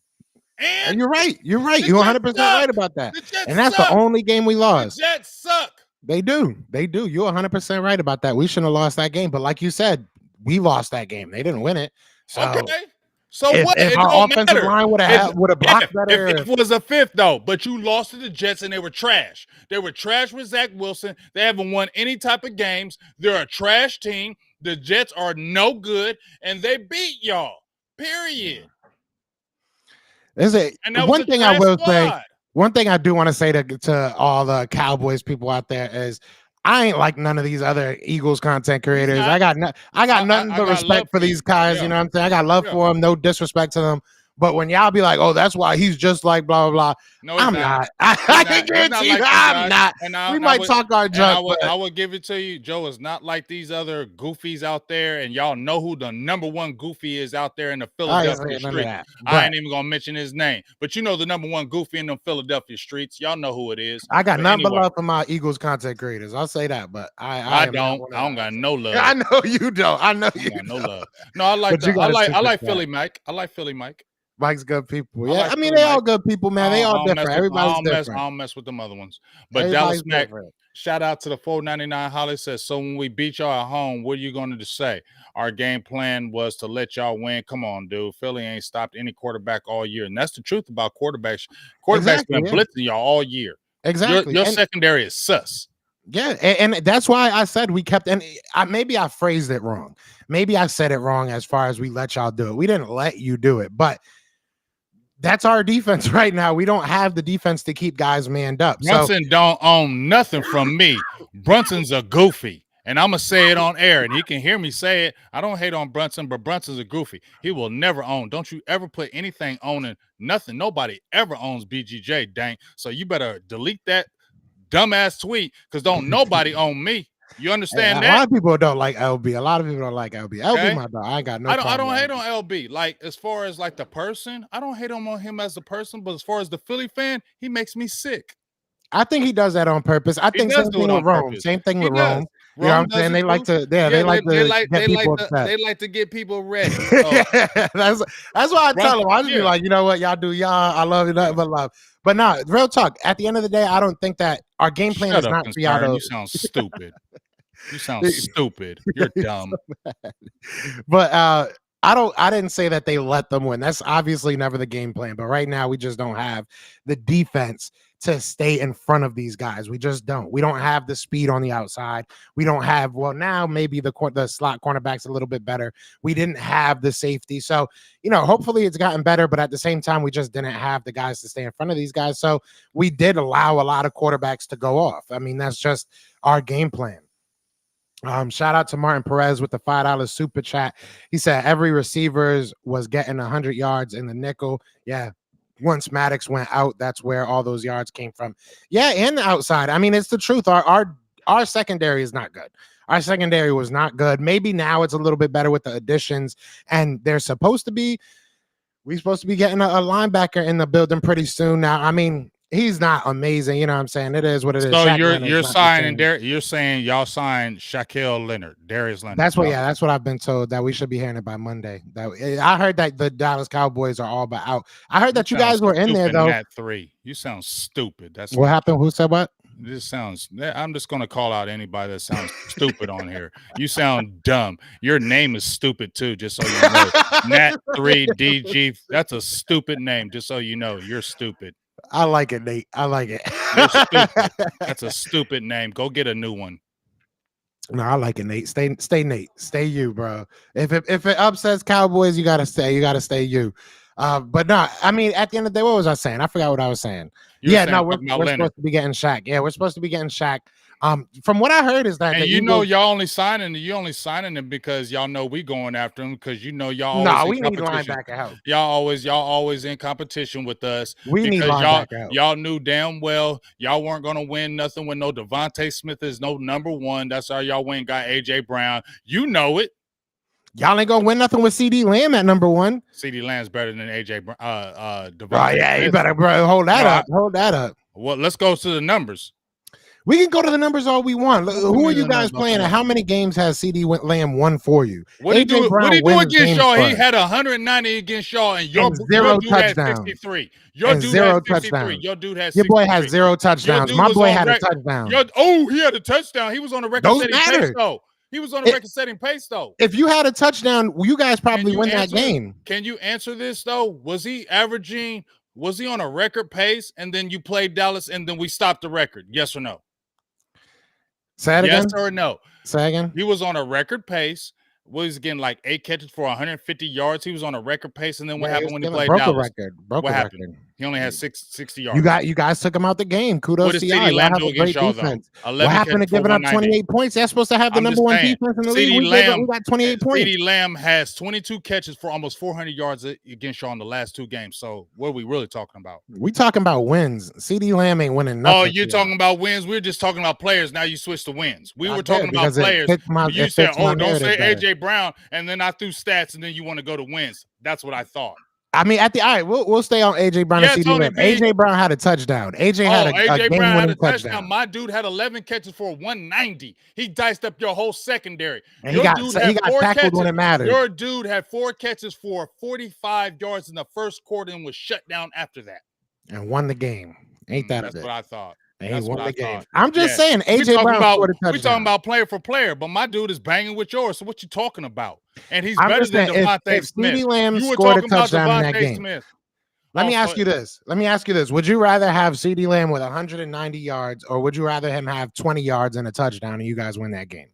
And you're right. You're 100% right about that. And that's the only game we lost. The Jets suck. They do. You're 100% right about that. We shouldn't have lost that game. But like you said, we lost that game. They didn't win it. So, So what? If our offensive line would have blocked better. If it was a fifth, though, but you lost to the Jets and they were trash. They were trash with Zach Wilson. They haven't won any type of games. They're a trash team. The Jets are no good, and they beat y'all. Period. One thing I will say, one thing I do want to say to all the Cowboys people out there is I ain't like none of these other Eagles content creators. I got nothing but respect for these guys. You know what I'm saying? I got love for them. No disrespect to them. But when y'all be like, oh, that's why he's just like blah, blah, blah. No, I'm not. I can guarantee you I'm not. We might talk our junk. I would give it to you. Joe is not like these other goofies out there. And y'all know who the number one goofy is out there in the Philadelphia street. I ain't even going to mention his name. But you know the number one goofy in the Philadelphia streets. Y'all know who it is. I got nothing but love for my Eagles content creators. I'll say that. But I don't got no love. I know you don't. I know you got no love. No, I like Philly Mike. I like Philly Mike. Mike's good people. I Yeah, like I mean Philly they Mike. all good people, man. They all different. Everybody's I different. don't mess with them other ones. But Dallas Everybody's Mac, different. shout out to the 499 Holly says, so when we beat y'all at home, what are you going to say? Our game plan was to let y'all win. Come on, dude. Philly ain't stopped any quarterback all year. And that's the truth about quarterbacks. Quarterbacks Exactly. been Yeah. blitzing y'all all year. Exactly. Your And secondary is sus. yeah, and that's why I said we kept. And maybe I phrased it wrong. Maybe I said it wrong as far as we let y'all do it. We didn't let you do it, but that's our defense right now. We don't have the defense to keep guys manned up. So Brunson don't own nothing from me. Brunson's a goofy. And I'm going to say it on air, and he can hear me say it. I don't hate on Brunson, but Brunson's a goofy. He will never own. Don't you ever put anything owning nothing. Nobody ever owns BGJ, dang. So you better delete that dumbass tweet because don't nobody own me. You understand a that? lot of people don't like LB. A lot of people don't like LB. LB, Okay? my dog. I ain't got no I problem. don't with hate LB. on LB. Like, as far as like the person, I don't hate on him as a person, but as far as the Philly fan, he makes me sick. I think he does that on purpose. I think same thing with Rome. Same thing with Rome. You know what I'm saying? They like to, they like to get people upset. They like to get people ready. So. that's why I tell them. I just be like, you know what, y'all do y'all. I love you, nothing but love. But no, real talk. At the end of the day, I don't think that our game plan is not for y'all to. You sound stupid. You sound stupid. You're dumb. But I didn't say that they let them win. That's obviously never the game plan. But right now, we just don't have the defense to stay in front of these guys. We just don't. We don't have the speed on the outside. We don't have, well, now maybe the slot cornerback's a little bit better. We didn't have the safety. So, hopefully it's gotten better, but at the same time, we just didn't have the guys to stay in front of these guys. So we did allow a lot of quarterbacks to go off. I mean, that's just our game plan. Shout out to Martin Perez with the $5 super chat. He said every receiver was getting 100 yards in the nickel. Yeah. Once Maddox went out, that's where all those yards came from. Yeah, and the outside. I mean, it's the truth. Our secondary is not good. Our secondary was not good. Maybe now it's a little bit better with the additions, and we're supposed to be getting a linebacker in the building pretty soon. Now, I mean, he's not amazing. You know what I'm saying? It is what it is. So you're signing you're saying y'all signed Shaquille Leonard, Darius Leonard. That's what I've been told, that we should be hearing it by Monday. I heard that the Dallas Cowboys are all but out. I heard that you guys were in there though. At 3. You sound stupid. That's what happened. Who said what? This sounds. I'm just gonna call out anybody that sounds stupid on here. You sound dumb. Your name is stupid too. Just so you know, Nat 3 DG. That's a stupid name. Just so you know, you're stupid. I like it, Nate. I like it. You're stupid. That's a stupid name. Go get a new one. No, I like it, Nate. Stay Nate. Stay you, bro. If it upsets Cowboys, you gotta stay. You gotta stay you. But no, I mean, at the end of the day, what was I saying? I forgot what I was saying. We're supposed to be getting Shaq. Yeah, we're supposed to be getting Shaq. From what I heard is that, and y'all only signing him because y'all know we going after him because y'all. No, we need linebacker help. Y'all always in competition with us. We need linebacker help. Y'all knew damn well y'all weren't gonna win nothing with no Devontae Smith is no number 1. That's how y'all went and got AJ Brown. You know it. Y'all ain't gonna win nothing with CeeDee Lamb at number 1. CeeDee Lamb's better than AJ Devontae. Oh yeah, you better hold that up. Hold that up. Well, let's go to the numbers. We can go to the numbers all we want. Who are you guys playing? And how many games has CeeDee Lamb won for you? What did he do against y'all? He had 190 against y'all, and your dude had 63. Your dude had 63. Your dude had 63. Your boy has 0 touchdowns. My boy had a touchdown. He had a touchdown. He was on a record-setting pace, though. He was on a record-setting pace, though. If you had a touchdown, you guys probably win that game. Can you answer this, though? Was he on a record pace, and then you played Dallas, and then we stopped the record? Yes or no? Say it again? Yes or no? Say again? He was on a record pace. Was getting like 8 catches for 150 yards. He was on a record pace, and then what happened when he played Dallas? Broke a record. He only had 60 yards. You guys took him out the game. Kudos to y'all. CeeDee Lamb do against y'all, though? What happened to giving up 28 points? They're supposed to have the number 1 defense in the league. We got 28 points. CeeDee Lamb has 22 catches for almost 400 yards against y'all in the last 2 games. So what are we really talking about? We talking about wins. CeeDee Lamb ain't winning nothing. Oh, you're talking about wins? We're just talking about players. Now you switch to wins. We were talking about players. You said, don't say AJ Brown, and then I threw stats, and then you want to go to wins. That's what I thought. I mean, all right, we'll stay on AJ Brown and CeeDee Lamb. AJ Brown had a touchdown. AJ had a AJ Brown had game-winning a touchdown. touchdown. My dude had 11 catches for 190. He diced up your whole secondary. And Your he dude had got 4 tackled catches. when it mattered. Your dude had 4 catches for 45 yards in the first quarter and was shut down after that. And won the game. Ain't that That's a bit? what I thought. And That's he won what the I game. thought. I'm just saying, AJ Brown scored a touchdown. We talking about player for player, but my dude is banging with yours. So what you talking about? And he's I'm better just than saying, Devontae if Smith. CeeDee Lamb You were scored a talking about touchdown in that Devontae game. Smith. Let me ask you this. Would you rather have CeeDee Lamb with 190 yards, or would you rather him have 20 yards and a touchdown and you guys win that game?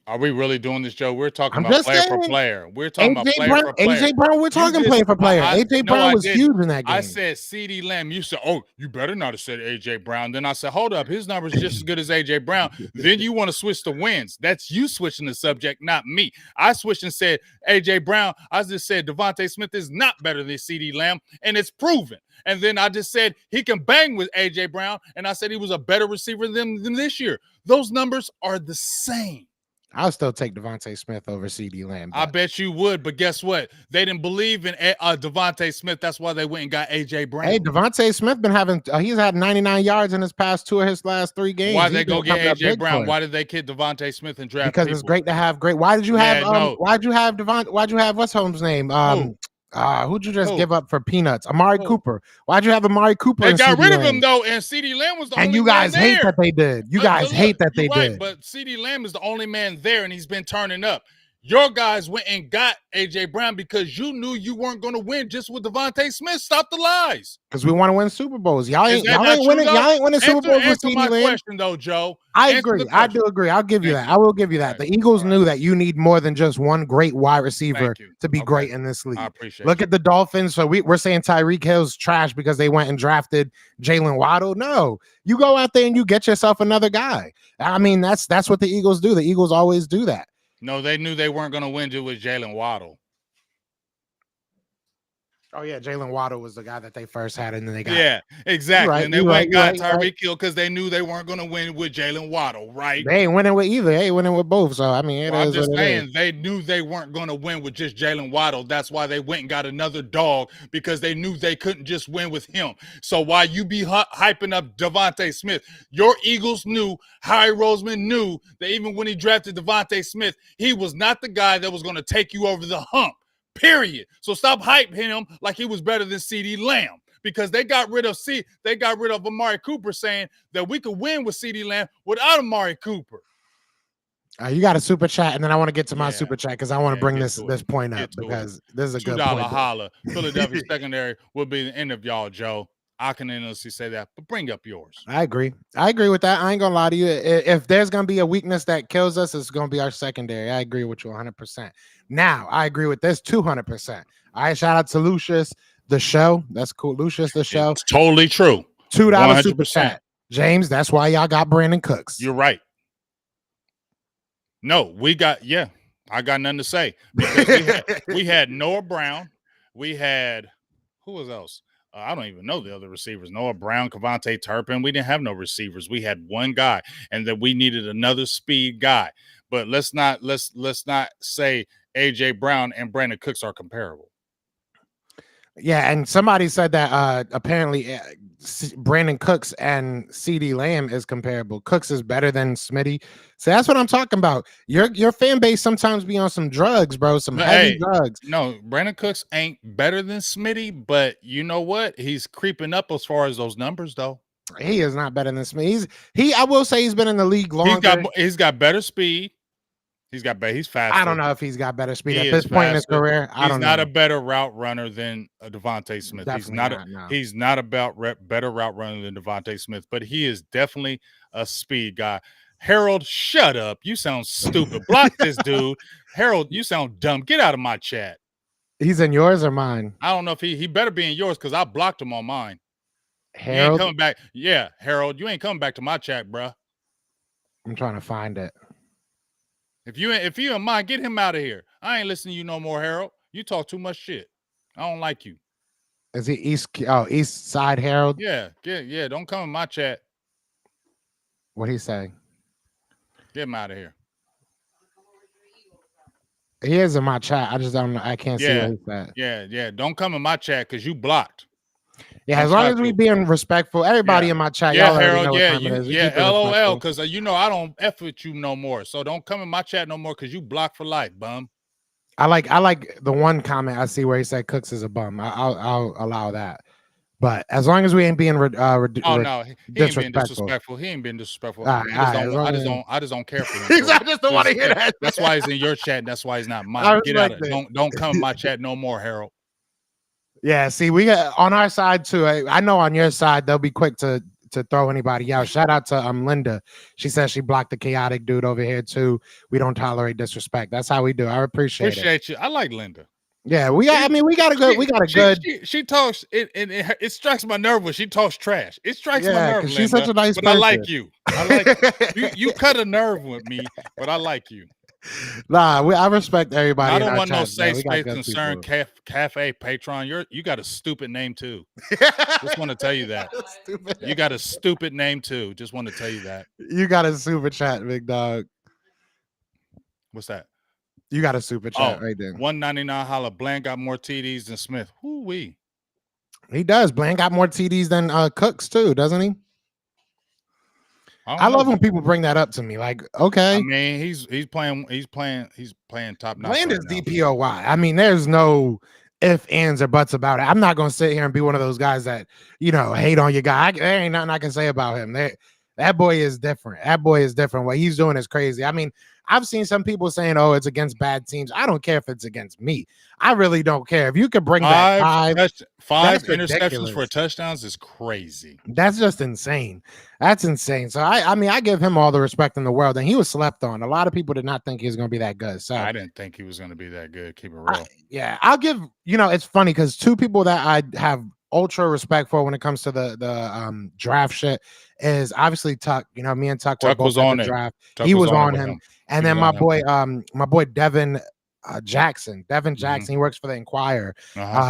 Are we really doing this, Joe? We're talking about player for player. We're talking about player for player. AJ Brown, we're talking player for player. AJ Brown was huge in that game. I said CeeDee Lamb. You said, oh, you better not have said AJ Brown. Then I said, hold up, his numbers just as good as AJ Brown. Then you want to switch to wins. That's you switching the subject, not me. I switched and said AJ Brown. I just said Devontae Smith is not better than CeeDee Lamb, and it's proven. And then I just said he can bang with AJ Brown, and I said he was a better receiver than this year. Those numbers are the same. I'll still take Devontae Smith over CeeDee Lamb. I bet you would, but guess what? They didn't believe in Devontae Smith. That's why they went and got AJ Brown. Hey, Devontae Smith been having he's had 99 yards in his past 2 of his last 3 games. Why did they go get AJ Brown? Why did they kid Devontae Smith and draft? Because it's great to have great. Why did you have why'd you have what's Holmes' name? Who'd you just give up for peanuts? Amari Cooper. Why'd you have Amari Cooper? They got rid of him though, and CeeDee Lamb was the only man there. And you guys hate that they did. You guys hate that they did. But CeeDee Lamb is the only man there, and he's been turning up. Your guys went and got AJ Brown because you knew you weren't going to win just with Devontae Smith. Stop the lies. Because we want to win Super Bowls. Y'all ain't winning Super Bowls with CeeDee Lamb. Question though, Joe. I agree. I do agree. I'll give you that. I will give you that. The Eagles knew that you need more than just one great wide receiver to be great in this league. I appreciate Look at the Dolphins. So we're saying Tyreek Hill's trash because they went and drafted Jalen Waddle. No, you go out there and you get yourself another guy. I mean, that's what the Eagles do. The Eagles always do that. No, they knew they weren't going to win with Jalen Waddle. Oh, yeah, Jalen Waddle was the guy that they first had, and then they got... Yeah, exactly. Right, and they went and got Tyreek Hill because they knew they weren't going to win with Jalen Waddle, right? They ain't winning with either. They ain't winning with both. So, I mean, I'm just saying, they knew they weren't going to win with just Jalen Waddle. That's why they went and got another dog, because they knew they couldn't just win with him. So while you be hyping up Devontae Smith, your Eagles knew, Harry Roseman knew that even when he drafted Devontae Smith, he was not the guy that was going to take you over the hump. Period. So stop hyping him like he was better than CeeDee Lamb, because they got rid of Amari Cooper, saying that we could win with CeeDee Lamb without Amari Cooper. You got a super chat, and then I want to get to my super chat because I want to bring this point up because this is a good point. $2 holla. Philadelphia secondary will be the end of y'all, Joe. I can honestly say that, but bring up yours. I agree with that. I ain't gonna lie to you. If there's gonna be a weakness that kills us, it's gonna be our secondary. I agree with you 100%. Now, I agree with this 200%. All right, shout out to Lucius the show. That's cool. Lucius the show. It's totally true. $2 super chat. James, that's why y'all got Brandon Cooks. You're right. No, I got nothing to say, because we had Noah Brown. We had, who was else? I don't even know the other receivers. Noah Brown, Kevontae Turpin. We didn't have no receivers. We had one guy, and that we needed another speed guy. But let's not say AJ Brown and Brandon Cooks are comparable. Yeah, and somebody said that apparently Brandon Cooks and CeeDee Lamb is comparable. Cooks is better than Smitty. So that's what I'm talking about. Your fan base sometimes be on some drugs, bro. Some heavy drugs. No, Brandon Cooks ain't better than Smitty, but you know what? He's creeping up as far as those numbers, though. He is not better than Smitty. I will say he's been in the league longer. He's got better speed. He's faster. I don't know if he's got better speed at this point in his career. He's not a better route runner than Devontae Smith. He's not about better route runner than Devontae Smith, but he is definitely a speed guy. Harold, shut up. You sound stupid. Block this dude. Harold, you sound dumb. Get out of my chat. He's in yours or mine? I don't know if he better be in yours, because I blocked him on mine. Harold? You ain't coming back. Yeah, Harold, you ain't coming back to my chat, bro. I'm trying to find it. If you in mind, get him out of here. I ain't listening to you no more, Harold. You talk too much shit. I don't like you. Is he East Side Harold? Yeah. Don't come in my chat. What he say? Get him out of here. He is in my chat. I just don't know. I can't see what Yeah, he said. yeah. Don't come in my chat because you blocked. Yeah, Don't as long try as we to. being respectful, everybody Yeah. in my chat, Yeah, y'all already Harold. know what Yeah, time it is. We keep it LOL, respectful. because you know I don't F with you no more. So don't come in my chat no more because you blocked for life, bum. I like the one comment I see where he said Cooks is a bum. I'll allow that. But as long as we ain't being Oh no, he ain't being disrespectful. disrespectful. He ain't being disrespectful. All right, I all just right. don't. As long as I just don't care for him. I So just don't want to hear that. that's why he's in your chat. And that's why he's not I mine. Get out respect of it. Don't come in my chat no more, Harold. Yeah, see, we got on our side too. I know on your side they'll be quick to throw anybody out. Shout out to Linda. She says she blocked the chaotic dude over here too. We don't tolerate disrespect. That's how we do. I appreciate it. Appreciate you. I like Linda. Yeah, I mean, we got a good. She talks. It strikes my nerve when she talks trash. It strikes my Yeah, nerve, because she's such Linda. a nice But I person. like you. I like you. You cut a nerve with me, but I like you. Nah, I respect everybody. I in don't our want no chats, man. safe We got space good concern people. cafe patron. You got a stupid name too. Just want to tell you that. You got a stupid name too. Just want to tell you that. You got a super chat, big dog. What's that? You got a super chat right there. $1.99 holla. Bland got more TDs than Smith. Whoo wee. He does. Bland got more TDs than Cooks too, doesn't he? I love when people bring that up to me. Like, okay, I mean, he's playing top notch. Bland right is now. DPOY. I mean, there's no ifs, ands, or buts about it. I'm not gonna sit here and be one of those guys that hate on your guy. There ain't nothing I can say about him. That boy is different. That boy is different. What he's doing is crazy. I mean, I've seen some people saying, "Oh, it's against bad teams." I don't care if it's against me. I really don't care. If you could bring back five interceptions ridiculous. for touchdowns is crazy. That's just insane. That's insane. So I mean, I give him all the respect in the world, and he was slept on. A lot of people did not think he was going to be that good. So I didn't think he was going to be that good. Keep it real. I'll give. It's funny because two people that I have ultra respect for when it comes to the draft shit is obviously Tuck. Me and Tuck were both on the draft. He was on him, and then my boy Devin Jackson. He works for the Inquirer.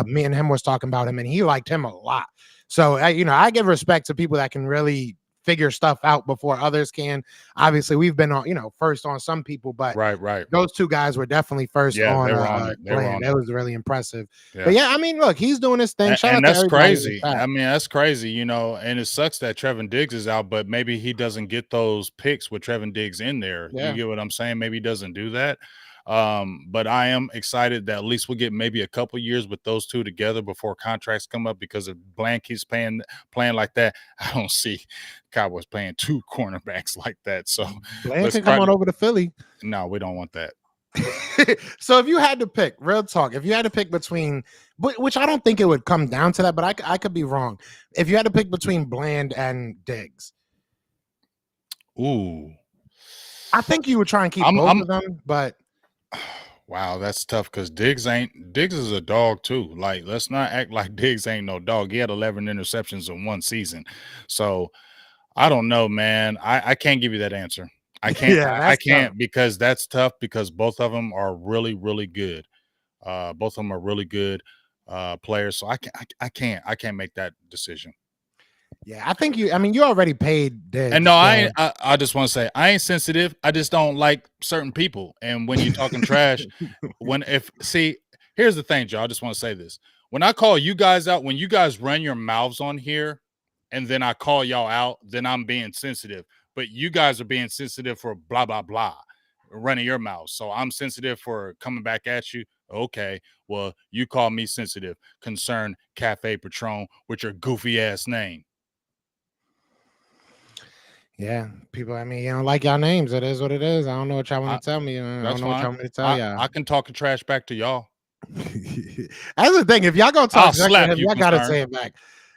Me and him was talking about him, and he liked him a lot. So I give respect to people that can really figure stuff out before others can. Obviously, we've been on first on some people, but right. Those two guys were definitely first on. They were on it. That was really impressive. Yeah. But I mean, look, he's doing his thing. And that's crazy. I mean, that's crazy. And it sucks that Trevin Diggs is out, but maybe he doesn't get those picks with Trevin Diggs in there. Yeah. You get what I'm saying? Maybe he doesn't do that. But I am excited that at least we'll get maybe a couple years with those two together before contracts come up, because if Bland keeps playing like that, I don't see Cowboys playing two cornerbacks like that. So Bland can come on over to Philly. No, we don't want that. So if you had to pick, real talk, if you had to pick between, which I don't think it would come down to that, but I could be wrong. If you had to pick between Bland and Diggs, ooh, I think you would try and keep both of them, but. Wow, that's tough because Diggs is a dog too. Like, let's not act like Diggs ain't no dog. He had 11 interceptions in one season. So I don't know, man. I can't give you that answer. I can't. I can't, because that's tough, because both of them are really, really good. Both of them are really good players. So I can't make that decision. Yeah, I think you already paid Diggs. And no, I just want to say, I ain't sensitive. I just don't like certain people. And when you're talking trash, here's the thing, Joe. I just want to say this. When I call you guys out, when you guys run your mouths on here, and then I call y'all out, then I'm being sensitive. But you guys are being sensitive for blah, blah, blah, running your mouth. So I'm sensitive for coming back at you. Okay, well, you call me sensitive. Concerned Cafe Patron with your goofy ass name. Yeah, people. I mean, you don't like y'all names. It is what it is. I don't know what y'all want to tell me. I don't know what y'all want me to tell y'all. I can talk trash back to y'all. That's the thing. If y'all gonna talk trash to him, y'all gotta say it back.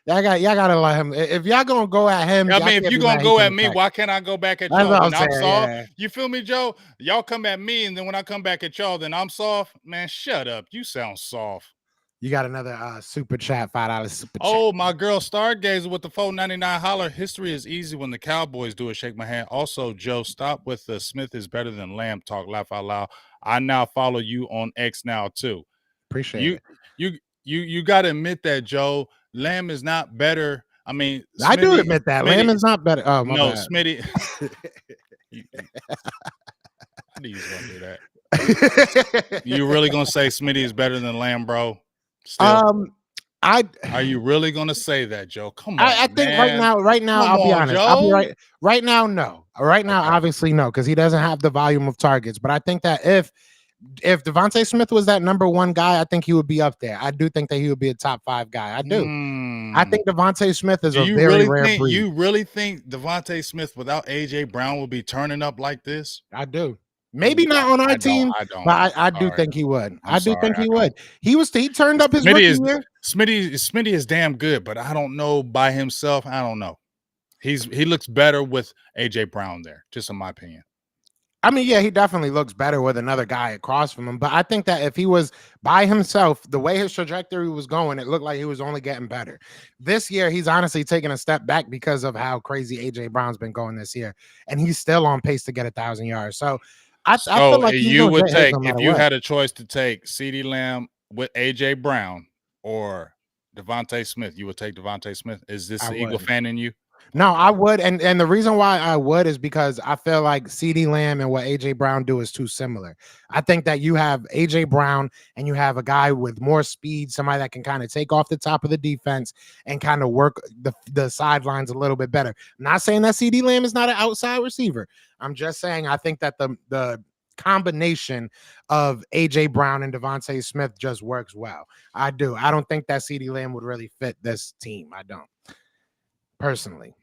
Y'all gotta let him. If y'all gonna go at him, I mean, if you gonna go at me, why can't I go back at y'all? When I'm soft, you feel me, Joe? Y'all come at me, and then when I come back at y'all, then I'm soft. Man, shut up. You sound soft. You got another super chat, $5 super chat. Oh, my girl Stargazer with the $4.99 holler. History is easy when the Cowboys do it. Shake my hand. Also, Joe, stop with the Smith is better than Lamb talk. Laugh out loud. I now follow you on X now too. Appreciate it. You got to admit that, Joe. Lamb is not better. I mean, Smitty, I do admit that Lamb is not better. Oh, my bad. Smitty. How do you want to do that? You really gonna say Smitty is better than Lamb, bro? Still? Are you really gonna say that, Joe? Come on, I think man. right now, Come I'll be on, honest. I'll be Joe. right now, no. Right now, Okay. obviously, no, because he doesn't have the volume of targets. But I think that if Devontae Smith was that number one guy, I think he would be up there. I do think that he would be a top 5 guy. I do. I think Devontae Smith is Do a you very really rare think breed. Devontae Smith without AJ Brown will be turning up like this? I do. Maybe not on our I don't. team, I don't. but I do Sorry. think he would. I'm I do sorry, think I he don't. would. He turned up his rookie year. Smitty is damn good, but I don't know by himself. I don't know. He looks better with AJ Brown there, just in my opinion. I mean, yeah, he definitely looks better with another guy across from him. But I think that if he was by himself, the way his trajectory was going, it looked like he was only getting better. This year, he's honestly taking a step back because of how crazy AJ Brown's been going this year, and he's still on pace to get 1,000 yards. So I feel like he's you going would to get his take no matter if you what. had a choice to take CeeDee Lamb with AJ Brown or Devontae Smith, you would take Devontae Smith. Is this the Eagle fan in you? No, I would, and the reason why I would is because I feel like CeeDee Lamb and what AJ Brown do is too similar. I think that you have AJ Brown and you have a guy with more speed, somebody that can kind of take off the top of the defense and kind of work the sidelines a little bit better. I'm not saying that CeeDee Lamb is not an outside receiver. I'm just saying I think that the combination of AJ Brown and Devontae Smith just works well. I do. I don't think that CeeDee Lamb would really fit this team. I don't. Personally,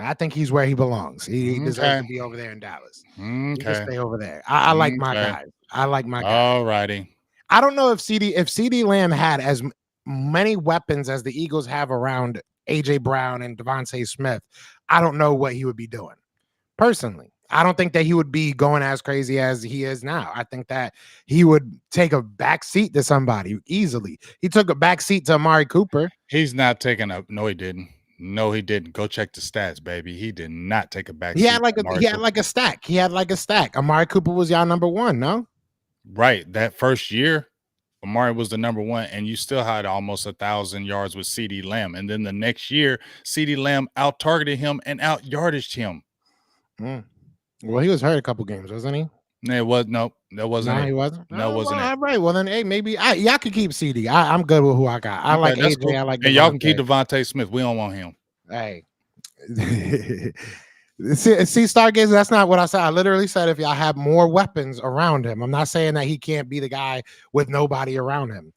I think he's where he belongs. He deserves to be over there in Dallas. He can stay over there. I like my guys. I like my guys. All righty. I don't know if CeeDee Lamb had as many weapons as the Eagles have around AJ Brown and Devontae Smith. I don't know what he would be doing. Personally, I don't think that he would be going as crazy as he is now. I think that he would take a back seat to somebody easily. He took a back seat to Amari Cooper. He's not taking a. No, he didn't. No, he didn't. Go check the stats, baby. He did not take a back. He had like a stack. He had like a stack. Amari Cooper was y'all number one, no? Right. That first year, Amari was the number one, and you still had almost 1,000 yards with CeeDee Lamb. And then the next year, CeeDee Lamb out-targeted him and out-yardaged him. Well, he was hurt a couple games, wasn't he? That wasn't it. He wasn't. No, wasn't it. All right. Well, then, hey, maybe y'all could keep CeeDee. I'm good with who I got. I like AJ. Cool. I like. And y'all can keep Devontae Smith. We don't want him. Hey. See, Stargazer, that's not what I said. I literally said if y'all have more weapons around him. I'm not saying that he can't be the guy with nobody around him.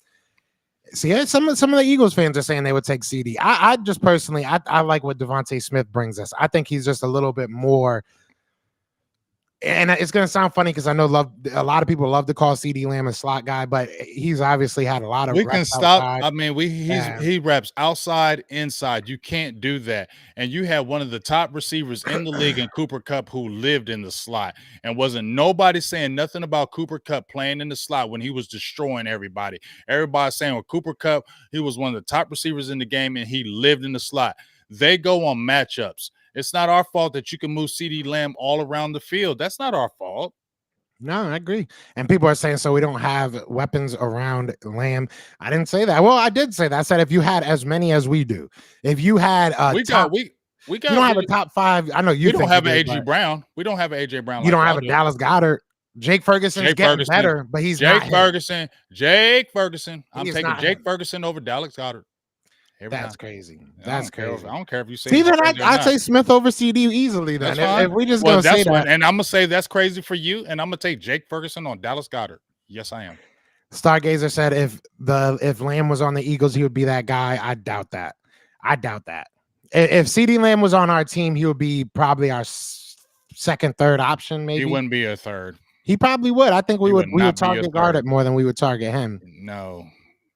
See, some of the Eagles fans are saying they would take CeeDee. I just personally, I like what Devontae Smith brings us. I think he's just a little bit more. And it's going to sound funny because I know a lot of people love to call CeeDee Lamb a slot guy, but he's obviously had a lot of. We can stop. Outside. I mean, he reps outside, inside. You can't do that. And you have one of the top receivers in the league in Cooper Kupp who lived in the slot, and wasn't nobody saying nothing about Cooper Kupp playing in the slot when he was destroying everybody. Everybody saying with Cooper Kupp, he was one of the top receivers in the game, and he lived in the slot. They go on matchups. It's not our fault that you can move CeeDee Lamb all around the field. That's not our fault. No, I agree. And people are saying, so we don't have weapons around Lamb. I didn't say that. Well, I did say that. I said if you had as many as we do, if you had we don't have a top 5. I know you don't have an AJ Brown. We don't have an AJ Brown. You don't have a Dallas Goedert. Jake Ferguson's getting better, but he's Jake not Ferguson. Jake Ferguson. I'm taking Jake Ferguson over Dallas Goedert. That's crazy. That's crazy. I don't care if you say. See, then I'd say Smith over CeeDee easily. Then if we just gonna say that, and I'm gonna say that's crazy for you, and I'm gonna take Jake Ferguson on Dallas Goedert. Yes, I am. Stargazer said if Lamb was on the Eagles, he would be that guy. I doubt that. If CeeDee Lamb was on our team, he would be probably our second, third option. Maybe he wouldn't be a third. He probably would. I think we would target Goedert more than we would target him. No.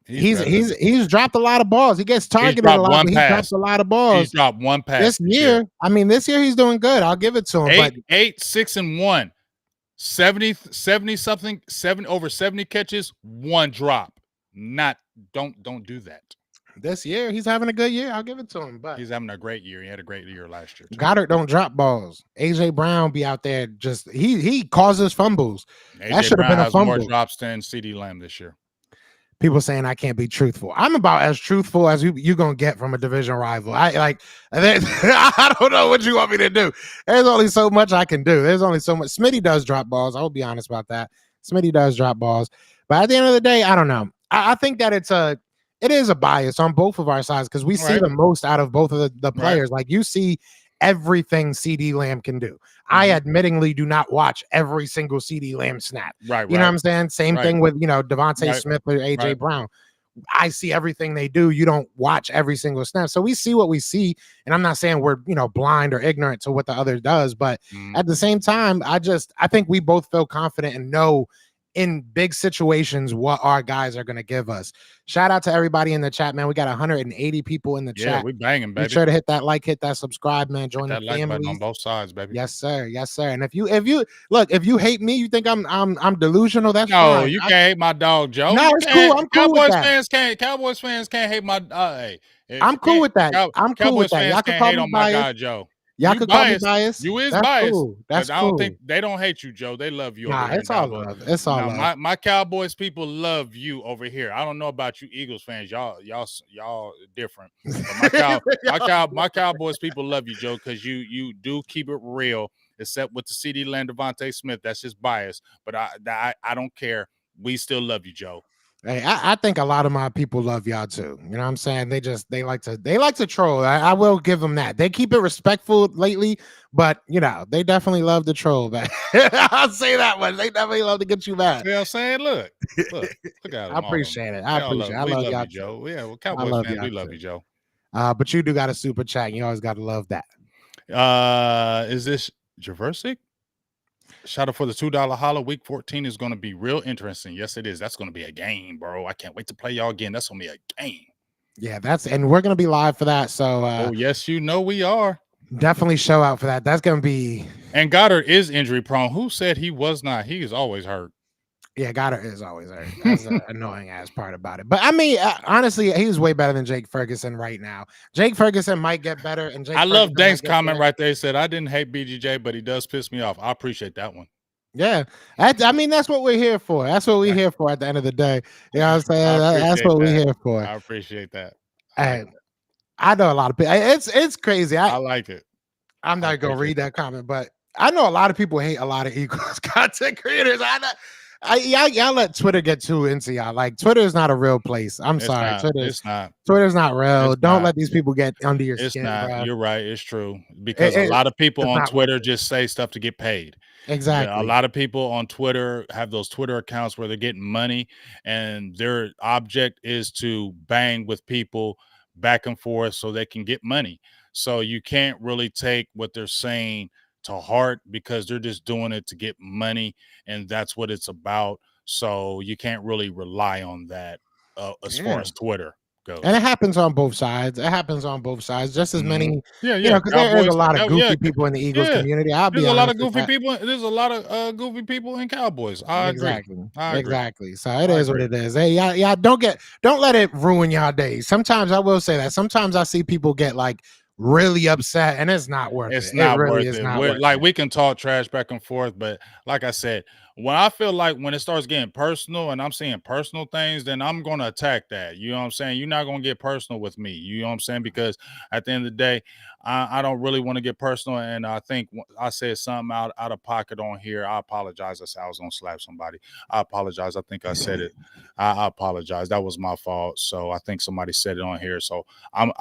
He's dropped a lot of balls. He gets targeted a lot, but he drops a lot a lot. He's dropped one pass this year. I mean, this year he's doing good. I'll give it to him. 8-6-1, 70 something, over 70 catches, one drop. Don't do that. This year he's having a good year. I'll give it to him. But he's having a great year. He had a great year last year. Goedert don't drop balls. AJ Brown be out there just he causes fumbles. That should have been a fumble. More drops than CeeDee Lamb this year. People saying I can't be truthful. I'm about as truthful as you're gonna get from a division rival. I don't know what you want me to do. There's only so much I can do. There's only so much. Smitty does drop balls. I'll be honest about that. Smitty does drop balls, but at the end of the day, I don't know. I think that it is a bias on both of our sides because we see Right. the most out of both of the Right. players. Like you see everything CeeDee Lamb can do. I Mhm. admittingly do not watch every single CeeDee Lamb snap. Right. You know what Right. I'm saying? Same Right. thing with Devontae Right. Smith or AJ Right. Brown. I see everything they do. You don't watch every single snap. So we see what we see. And I'm not saying we're, blind or ignorant to what the other does. But Mhm. at the same time, I think we both feel confident and know in big situations what our guys are going to give us. Shout out to everybody in the chat, man. We got 180 people in the Yeah, chat. we banging, Be baby. sure to hit that like, hit that subscribe, man. Join Hit the that like button on family. both sides, baby. Yes, sir. Yes, sir. And if you look, if you hate me, you think I'm delusional, that's No, fine. you can't hate my dog, Joe. No, You it's cool. can't. I'm cool with that. Cowboys fans can't hate my. Hey, I'm cool with that. I'm cool with Cowboys that. fans Y'all could can't call hate me on my biased. guy, Joe. Y'all You could call me biased. biased. You is That's biased. cool. That's But I don't cool. think they don't hate you, Joe. They love you over Nah, here. it's all love. It's all love. Now, my Cowboys people love you over here. I don't know about you Eagles fans. Y'all different. But my Cowboys people love you, Joe, because you do keep it real. Except with the CeeDee Lamb, Devontae Smith, that's just bias. But I don't care. We still love you, Joe. Hey, I think a lot of my people love y'all too. You know what I'm saying? They like to troll. I will give them that. They keep it respectful lately, but they definitely love to troll, man. I'll say that one. They definitely love to get you mad. You know what I'm saying? Look at them. I appreciate it. I appreciate it. I We love love y'all you, Joe. too. Yeah, well, I Cowboys love fans, y'all we love too. you, Joe. But you do got a super chat. You always got to love that. Is this Javersic? Shout out for the $2 holla. Week 14 is going to be real interesting. Yes, it is. That's going to be a game, bro. I can't wait to play y'all again. That's going to be a game. Yeah, and we're going to be live for that. So, oh, yes, we are. Definitely show out for that. That's going to be. And Goddard is injury prone. Who said he was not? He is always hurt. Yeah, Goddard is always hurt. That's the annoying ass part about it. But I mean, honestly, he's way better than Jake Ferguson right now. Jake Ferguson might get better. And I love Dank's comment right there. He said, I didn't hate BGJ, but he does piss me off. I appreciate that one. Yeah. I mean, that's what we're here for. That's what we're here for at the end of the day. You know what I'm saying? That's what we're here for. I appreciate that. I know a lot of people. It's crazy. I like it. I'm not going to read that comment, but I know a lot of people hate a lot of Eagles content creators. Y'all let Twitter get too into y'all. Like, Twitter is not a real place. I'm sorry. It's not. Twitter's not real. Don't let these people get under your skin. It's not. Bro. You're right. It's true. Because a lot of people on Twitter just say stuff to get paid. Exactly. A lot of people on Twitter have those Twitter accounts where they're getting money, and their object is to bang with people back and forth so they can get money. So you can't really take what they're saying to heart because they're just doing it to get money, and that's what it's about. So you can't really rely on that as far as Twitter goes. And it happens on both sides. Just as many, because there is a lot of goofy people in the Eagles community. There's a lot of goofy people. There's a lot of goofy people in Cowboys. I agree. Exactly. So it is what it is. Hey, y'all don't let it ruin y'all days. Sometimes I will say that. Sometimes I see people get like really upset, and it's not worth it. It's not really worth is it. not worth like it. we can talk trash back and forth, but like I said, when I feel like when it starts getting personal and I'm seeing personal things, then I'm going to attack that. You know what I'm saying? You're not going to get personal with me. You know what I'm saying? Because at the end of the day, I don't really want to get personal. And I think I said something out of pocket on here. I apologize. I said I was going to slap somebody. I apologize. I think I said it. I apologize. That was my fault. So I think somebody said it on here. So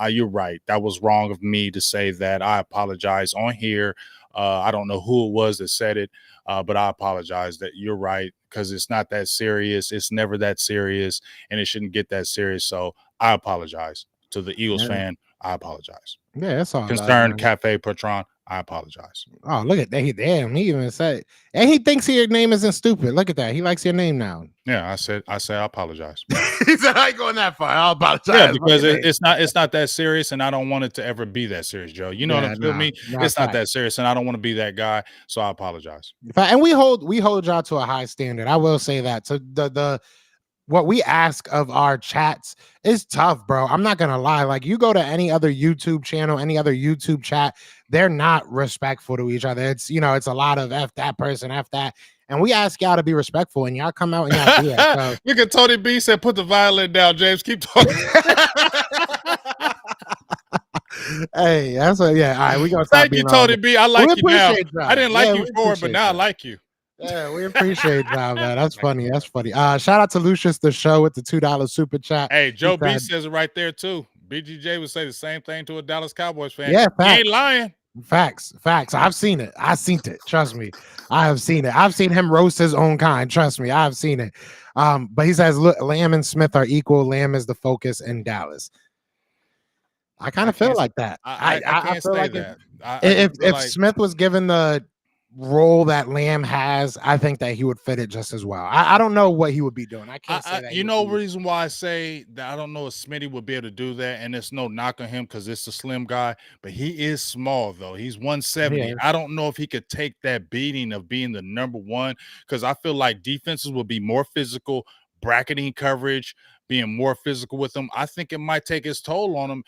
you're right. That was wrong of me to say that. I apologize on here. I don't know who it was that said it, but I apologize. That you're right, because it's not that serious. It's never that serious, and it shouldn't get that serious. So I apologize to the Eagles fan. I apologize. Yeah, that's all. Concerned Cafe Patron, I apologize. Oh, look at that. Damn, he even said, and he thinks your name isn't stupid. Look at that. He likes your name now. Yeah, I said I apologize. He said, I ain't going that far. I'll apologize. Yeah, because it's not that serious, and I don't want it to ever be that serious, Joe. You know what I'm saying? Me, it's not that serious, and I don't want to be that guy, so I apologize. And we hold y'all to a high standard. I will say that. So the what we ask of our chats is tough, bro. I'm not gonna lie. Like, you go to any other YouTube channel, any other YouTube chat, they're not respectful to each other. It's it's a lot of F that person, F that. And we ask y'all to be respectful, and y'all come out and y'all do that. So. Look at Tony B said, "Put the violin down, James. Keep talking." Hey, that's what. Yeah, all right. We gonna stop. Thank you, Tony B. I like you now. I didn't like you before, but now I like you. Yeah, we appreciate y'all, man. That's funny. That's funny. Shout out to Lucius the show with the $2 super chat. Hey, He Joe B said, says it right there too. BGJ would say the same thing to a Dallas Cowboys fan. yeah, He ain't facts. lying. Facts. I've seen it. I've seen it. Trust me. I have seen it. I've seen him roast his own kind. Trust me. I've seen it. But he says, look, Lamb and Smith are equal. Lamb is the focus in Dallas. I kind I of feel can't. like that. I I can't feel say like that. I just feel if like Smith was given the role that Lamb has, I think that he would fit it just as well. I don't know what he would be doing. I can't say that. you know, reason why I say that I don't know if Smitty would be able to do that, and it's no knock on him because it's a slim guy, but he is small though. He's 170. Yeah. I don't know if he could take that beating of being the number one because I feel like defenses will be more physical, bracketing coverage, being more physical with him. I think it might take its toll on him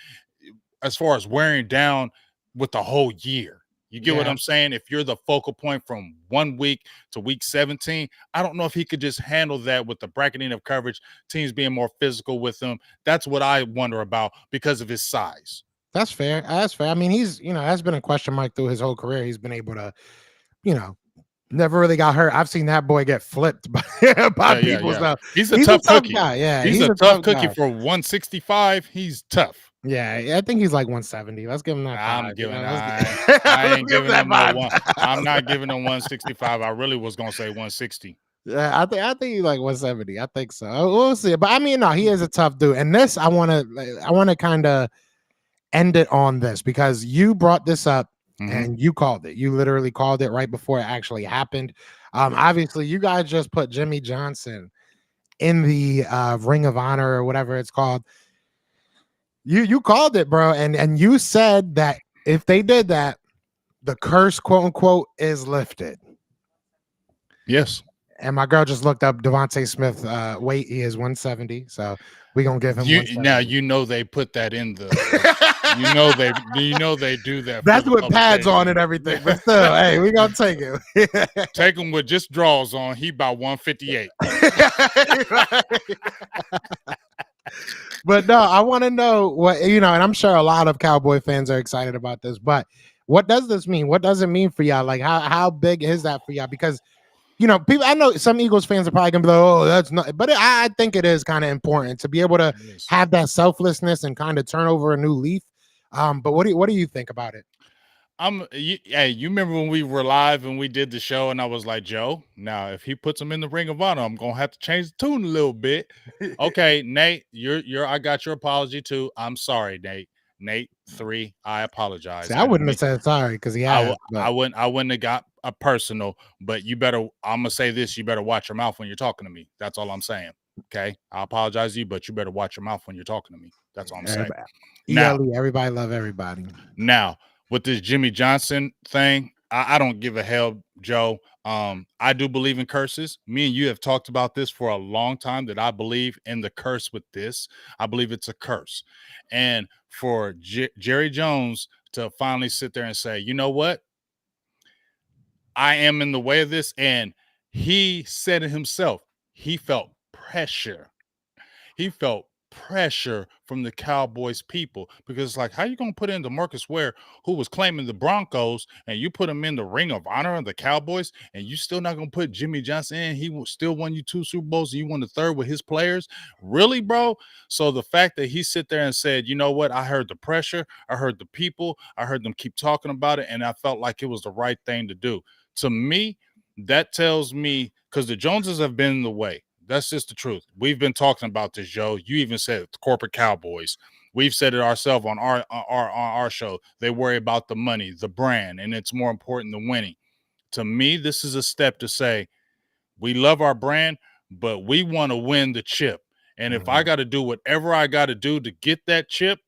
as far as wearing down with the whole year. You get what Yeah. I'm saying? If you're the focal point from 1 week to week 17, I don't know if he could just handle that with the bracketing of coverage, teams being more physical with him. That's what I wonder about because of his size. That's fair. That's fair. I mean, he's, has been a question mark through his whole career. He's been able to, you know, never really got hurt. I've seen that boy get flipped by, by people. So He's a he's a tough tough cookie. guy. Yeah, He's a a tough tough cookie guy. for 165. He's tough. Yeah, I think he's like 170. Let's give him that I'm five. giving I Let's ain't give him giving that him no five. one. I'm not giving him 165. I really was gonna say 160. Yeah, I think he's like 170. I think so. We'll see. But I mean, no, he is a tough dude. And this, I want to kind of end it on this because you brought this up and you called it. You literally called it right before it actually happened. Obviously, you guys just put Jimmy Johnson in the Ring of Honor or whatever it's called. You called it, bro, and you said that if they did that, the curse, quote unquote, is lifted. Yes. And my girl just looked up Devontae Smith weight. He is 170, so we're gonna give him Now 170. they put that in the they do that. That's with pads on and everything, but still, hey, we gonna take it. Take him with just draws on. He about 158. But no, I want to know what and I'm sure a lot of Cowboy fans are excited about this. But what does this mean? What does it mean for y'all? Like, how big is that for y'all? Because people. I know some Eagles fans are probably gonna be like, "Oh, that's not," but I think it is kind of important to be able to have that selflessness and kind of turn over a new leaf. But what do you think about it? You remember when we were live and we did the show and I was like, Joe, now if he puts him in the Ring of Honor, I'm gonna have to change the tune a little bit. Okay, Nate, I got your apology too. I'm sorry, Nate. Nate 3, I apologize. See, I wouldn't have said sorry because he had. I wouldn't have got a personal, but I'm gonna say this, you better watch your mouth when you're talking to me. That's all I'm saying. Okay. I apologize to you, but you better watch your mouth when you're talking to me. That's all I'm saying. Now, everybody love everybody. Now, with this Jimmy Johnson thing, I don't give a hell, Joe. I do believe in curses. Me and you have talked about this for a long time that I believe in the curse with this. I believe it's a curse. And for Jerry Jones to finally sit there and say, you know what? I am in the way of this. And he said it himself. He felt pressure. He felt pressure from the Cowboys people because it's like, how you gonna put in DeMarcus Ware, who was claiming the Broncos, and you put him in the Ring of Honor of the Cowboys, and you still not gonna put Jimmy Johnson in? He still won you 2 Super Bowls, and you won the 3rd with his players, really, bro? So the fact that he sit there and said, you know what, I heard the pressure, I heard the people, I heard them keep talking about it, and I felt like it was the right thing to do. To me, that tells me, because the Joneses have been in the way. That's just the truth. We've been talking about this, Joe. You even said it, the corporate Cowboys. We've said it ourselves on our show. They worry about the money, the brand, and it's more important than winning. To me, this is a step to say we love our brand, but we want to win the chip. And if I got to do whatever I got to do to get that chip,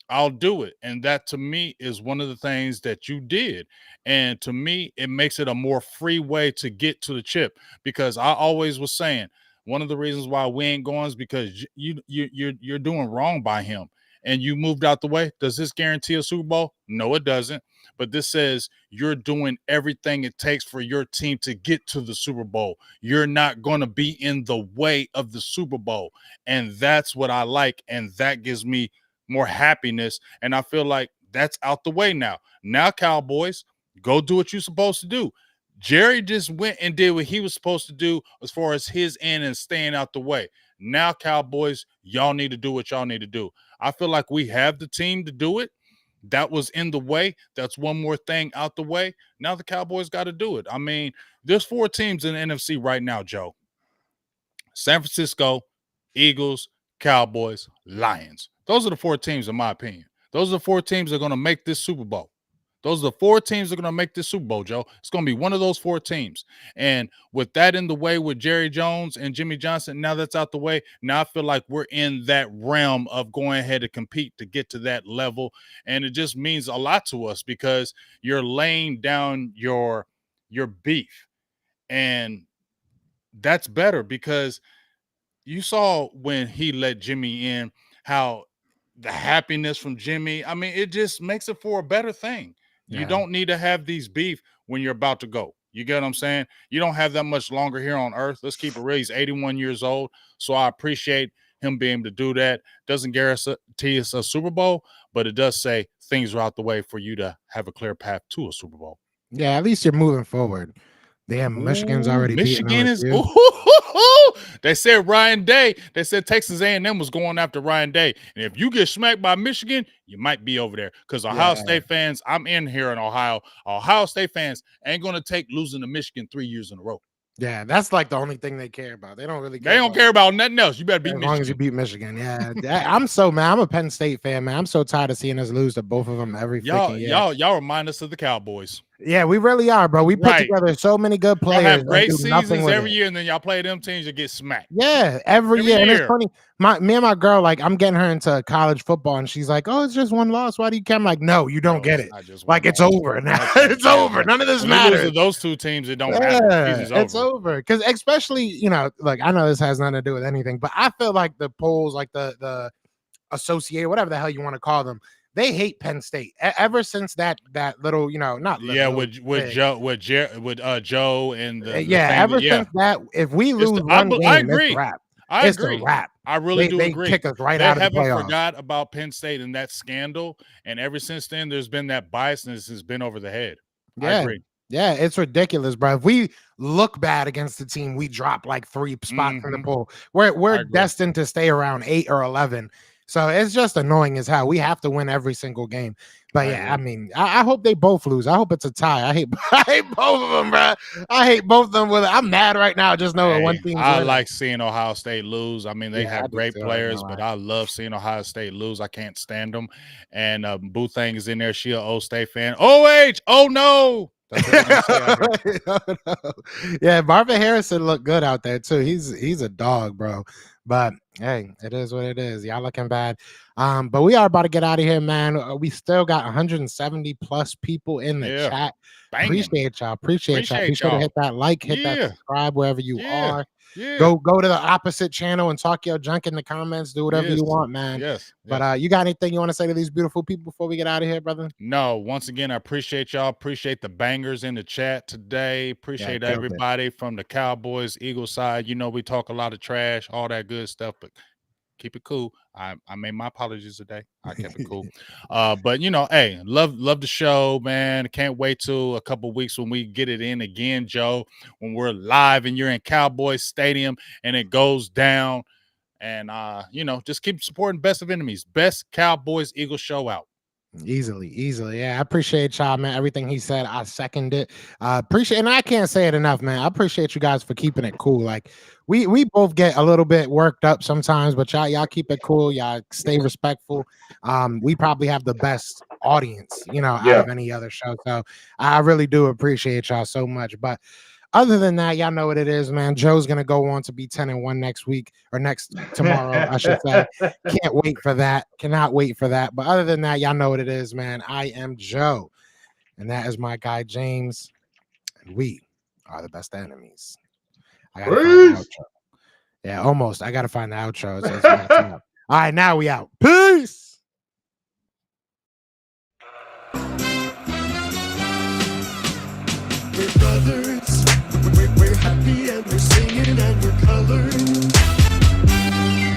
I'll do it. And that to me is one of the things that you did. And to me, it makes it a more free way to get to the chip, because I always was saying, one of the reasons why we ain't going is because you're doing wrong by him, and you moved out the way. Does this guarantee a Super Bowl? No, it doesn't. But this says you're doing everything it takes for your team to get to the Super Bowl. You're not going to be in the way of the Super Bowl, and that's what I like, and that gives me more happiness. And I feel like that's out the way now. Now, Cowboys, go do what you're supposed to do. Jerry just went and did what he was supposed to do as far as his end and staying out the way. Now, Cowboys, y'all need to do what y'all need to do. I feel like we have the team to do it. That was in the way. That's one more thing out the way. Now the Cowboys got to do it. I mean, there's 4 teams in the NFC right now, Joe. San Francisco, Eagles, Cowboys, Lions. Those are the 4 teams, in my opinion. Those are the 4 teams that are going to make this Super Bowl. Those are the 4 teams that are going to make this Super Bowl, Joe. It's going to be one of those 4 teams. And with that in the way with Jerry Jones and Jimmy Johnson, now that's out the way. Now I feel like we're in that realm of going ahead and compete to get to that level. And it just means a lot to us because you're laying down your beef. And that's better because you saw when he let Jimmy in how the happiness from Jimmy, I mean, it just makes it for a better thing. You don't need to have these beef when you're about to go. You get what I'm saying? You don't have that much longer here on earth. Let's keep it real. He's 81 years old. So I appreciate him being able to do that. Doesn't guarantee us a Super Bowl, but it does say things are out the way for you to have a clear path to a Super Bowl. Yeah, at least you're moving forward. Damn, Michigan's already beating Michigan is. They said Ryan Day. They said Texas A&M was going after Ryan Day, and if you get smacked by Michigan, you might be over there. Because Ohio State fans, I'm in here in Ohio. Ohio State fans ain't going to take losing to Michigan 3 years in a row. Yeah, that's like the only thing they care about. They don't really care. They don't care about nothing else. You better beat Michigan. As long as you beat Michigan. Yeah. I'm so mad. I'm a Penn State fan, man. I'm so tired of seeing us lose to both of them every freaking year. Y'all remind us of the Cowboys. Yeah, we really are, bro. We put together so many good players. Y'all have great seasons every year, and then y'all play them teams that get smacked. Yeah, every year. And it's funny. Me and my girl, like, I'm getting her into college football, and she's like, "Oh, it's just one loss. Why do you care?" I'm like, "No, you don't get it. Like, it's over now. It's over. None of this matters." Those 2 teams, it don't matter. It's over. Because especially, you know, like, I know this has nothing to do with anything, but I feel like the polls, like the associated, whatever the hell you want to call them, they hate Penn State ever since that little, you know, not little, with Joe and the ever since that. If we lose one game, I agree. It's a wrap. I it's agree. A wrap. I really do agree. Kick us right they out of the playoffs. haven't forgot about Penn State and that scandal, and ever since then, there's been that biasness has been over the head. Yeah. I agree. Yeah, it's ridiculous, bro. If we look bad against the team, we drop like 3 spots in the poll. We're destined to stay around 8 or 11. So it's just annoying as hell. We have to win every single game. But I mean, I hope they both lose. I hope it's a tie. I hate both of them, bro. I hate both of them. I'm mad right now. Just knowing one team. I like seeing Ohio State lose. I mean, they have great players, but I love seeing Ohio State lose. I can't stand them. And Boo Thang is in there. She an old State fan. Oh no. Yeah, Marvin Harrison looked good out there too. He's a dog, bro. But hey, it is what it is. Y'all looking bad. But we are about to get out of here, man. We still got 170 plus people in the chat. Banging. Appreciate y'all. Be sure to hit that like, hit that subscribe wherever you are. Yeah. Go to the opposite channel and talk your junk in the comments. Do whatever you want, man. Yes. But you got anything you want to say to these beautiful people before we get out of here, brother? No. Once again, I appreciate y'all. Appreciate the bangers in the chat today. Appreciate everybody from the Cowboys, Eagles side. You know, we talk a lot of trash, all that good stuff, but keep it cool. I made my apologies today. I kept it cool. But you know, hey, love the show, man. Can't wait till a couple weeks when we get it in again, Joe, when we're live and you're in Cowboys Stadium and it goes down. And you know, just keep supporting Best of Enemies. Best Cowboys Eagles show out. Easily. Yeah, I appreciate y'all, man. Everything he said, I second it. Appreciate, and I can't say it enough, man. I appreciate you guys for keeping it cool. Like we both get a little bit worked up sometimes, but y'all keep it cool. Y'all stay respectful. We probably have the best audience, you know, out of any other show. So I really do appreciate y'all so much. But other than that, y'all know what it is, man. Joe's gonna go on to be 10-1 next week or tomorrow, I should say. Can't wait for that. Cannot wait for that. But other than that, y'all know what it is, man. I am Joe, and that is my guy James, and we are the best enemies. I gotta find the outro. Yeah, almost. I gotta find the outro. All right, now we out. Peace. We're brothers.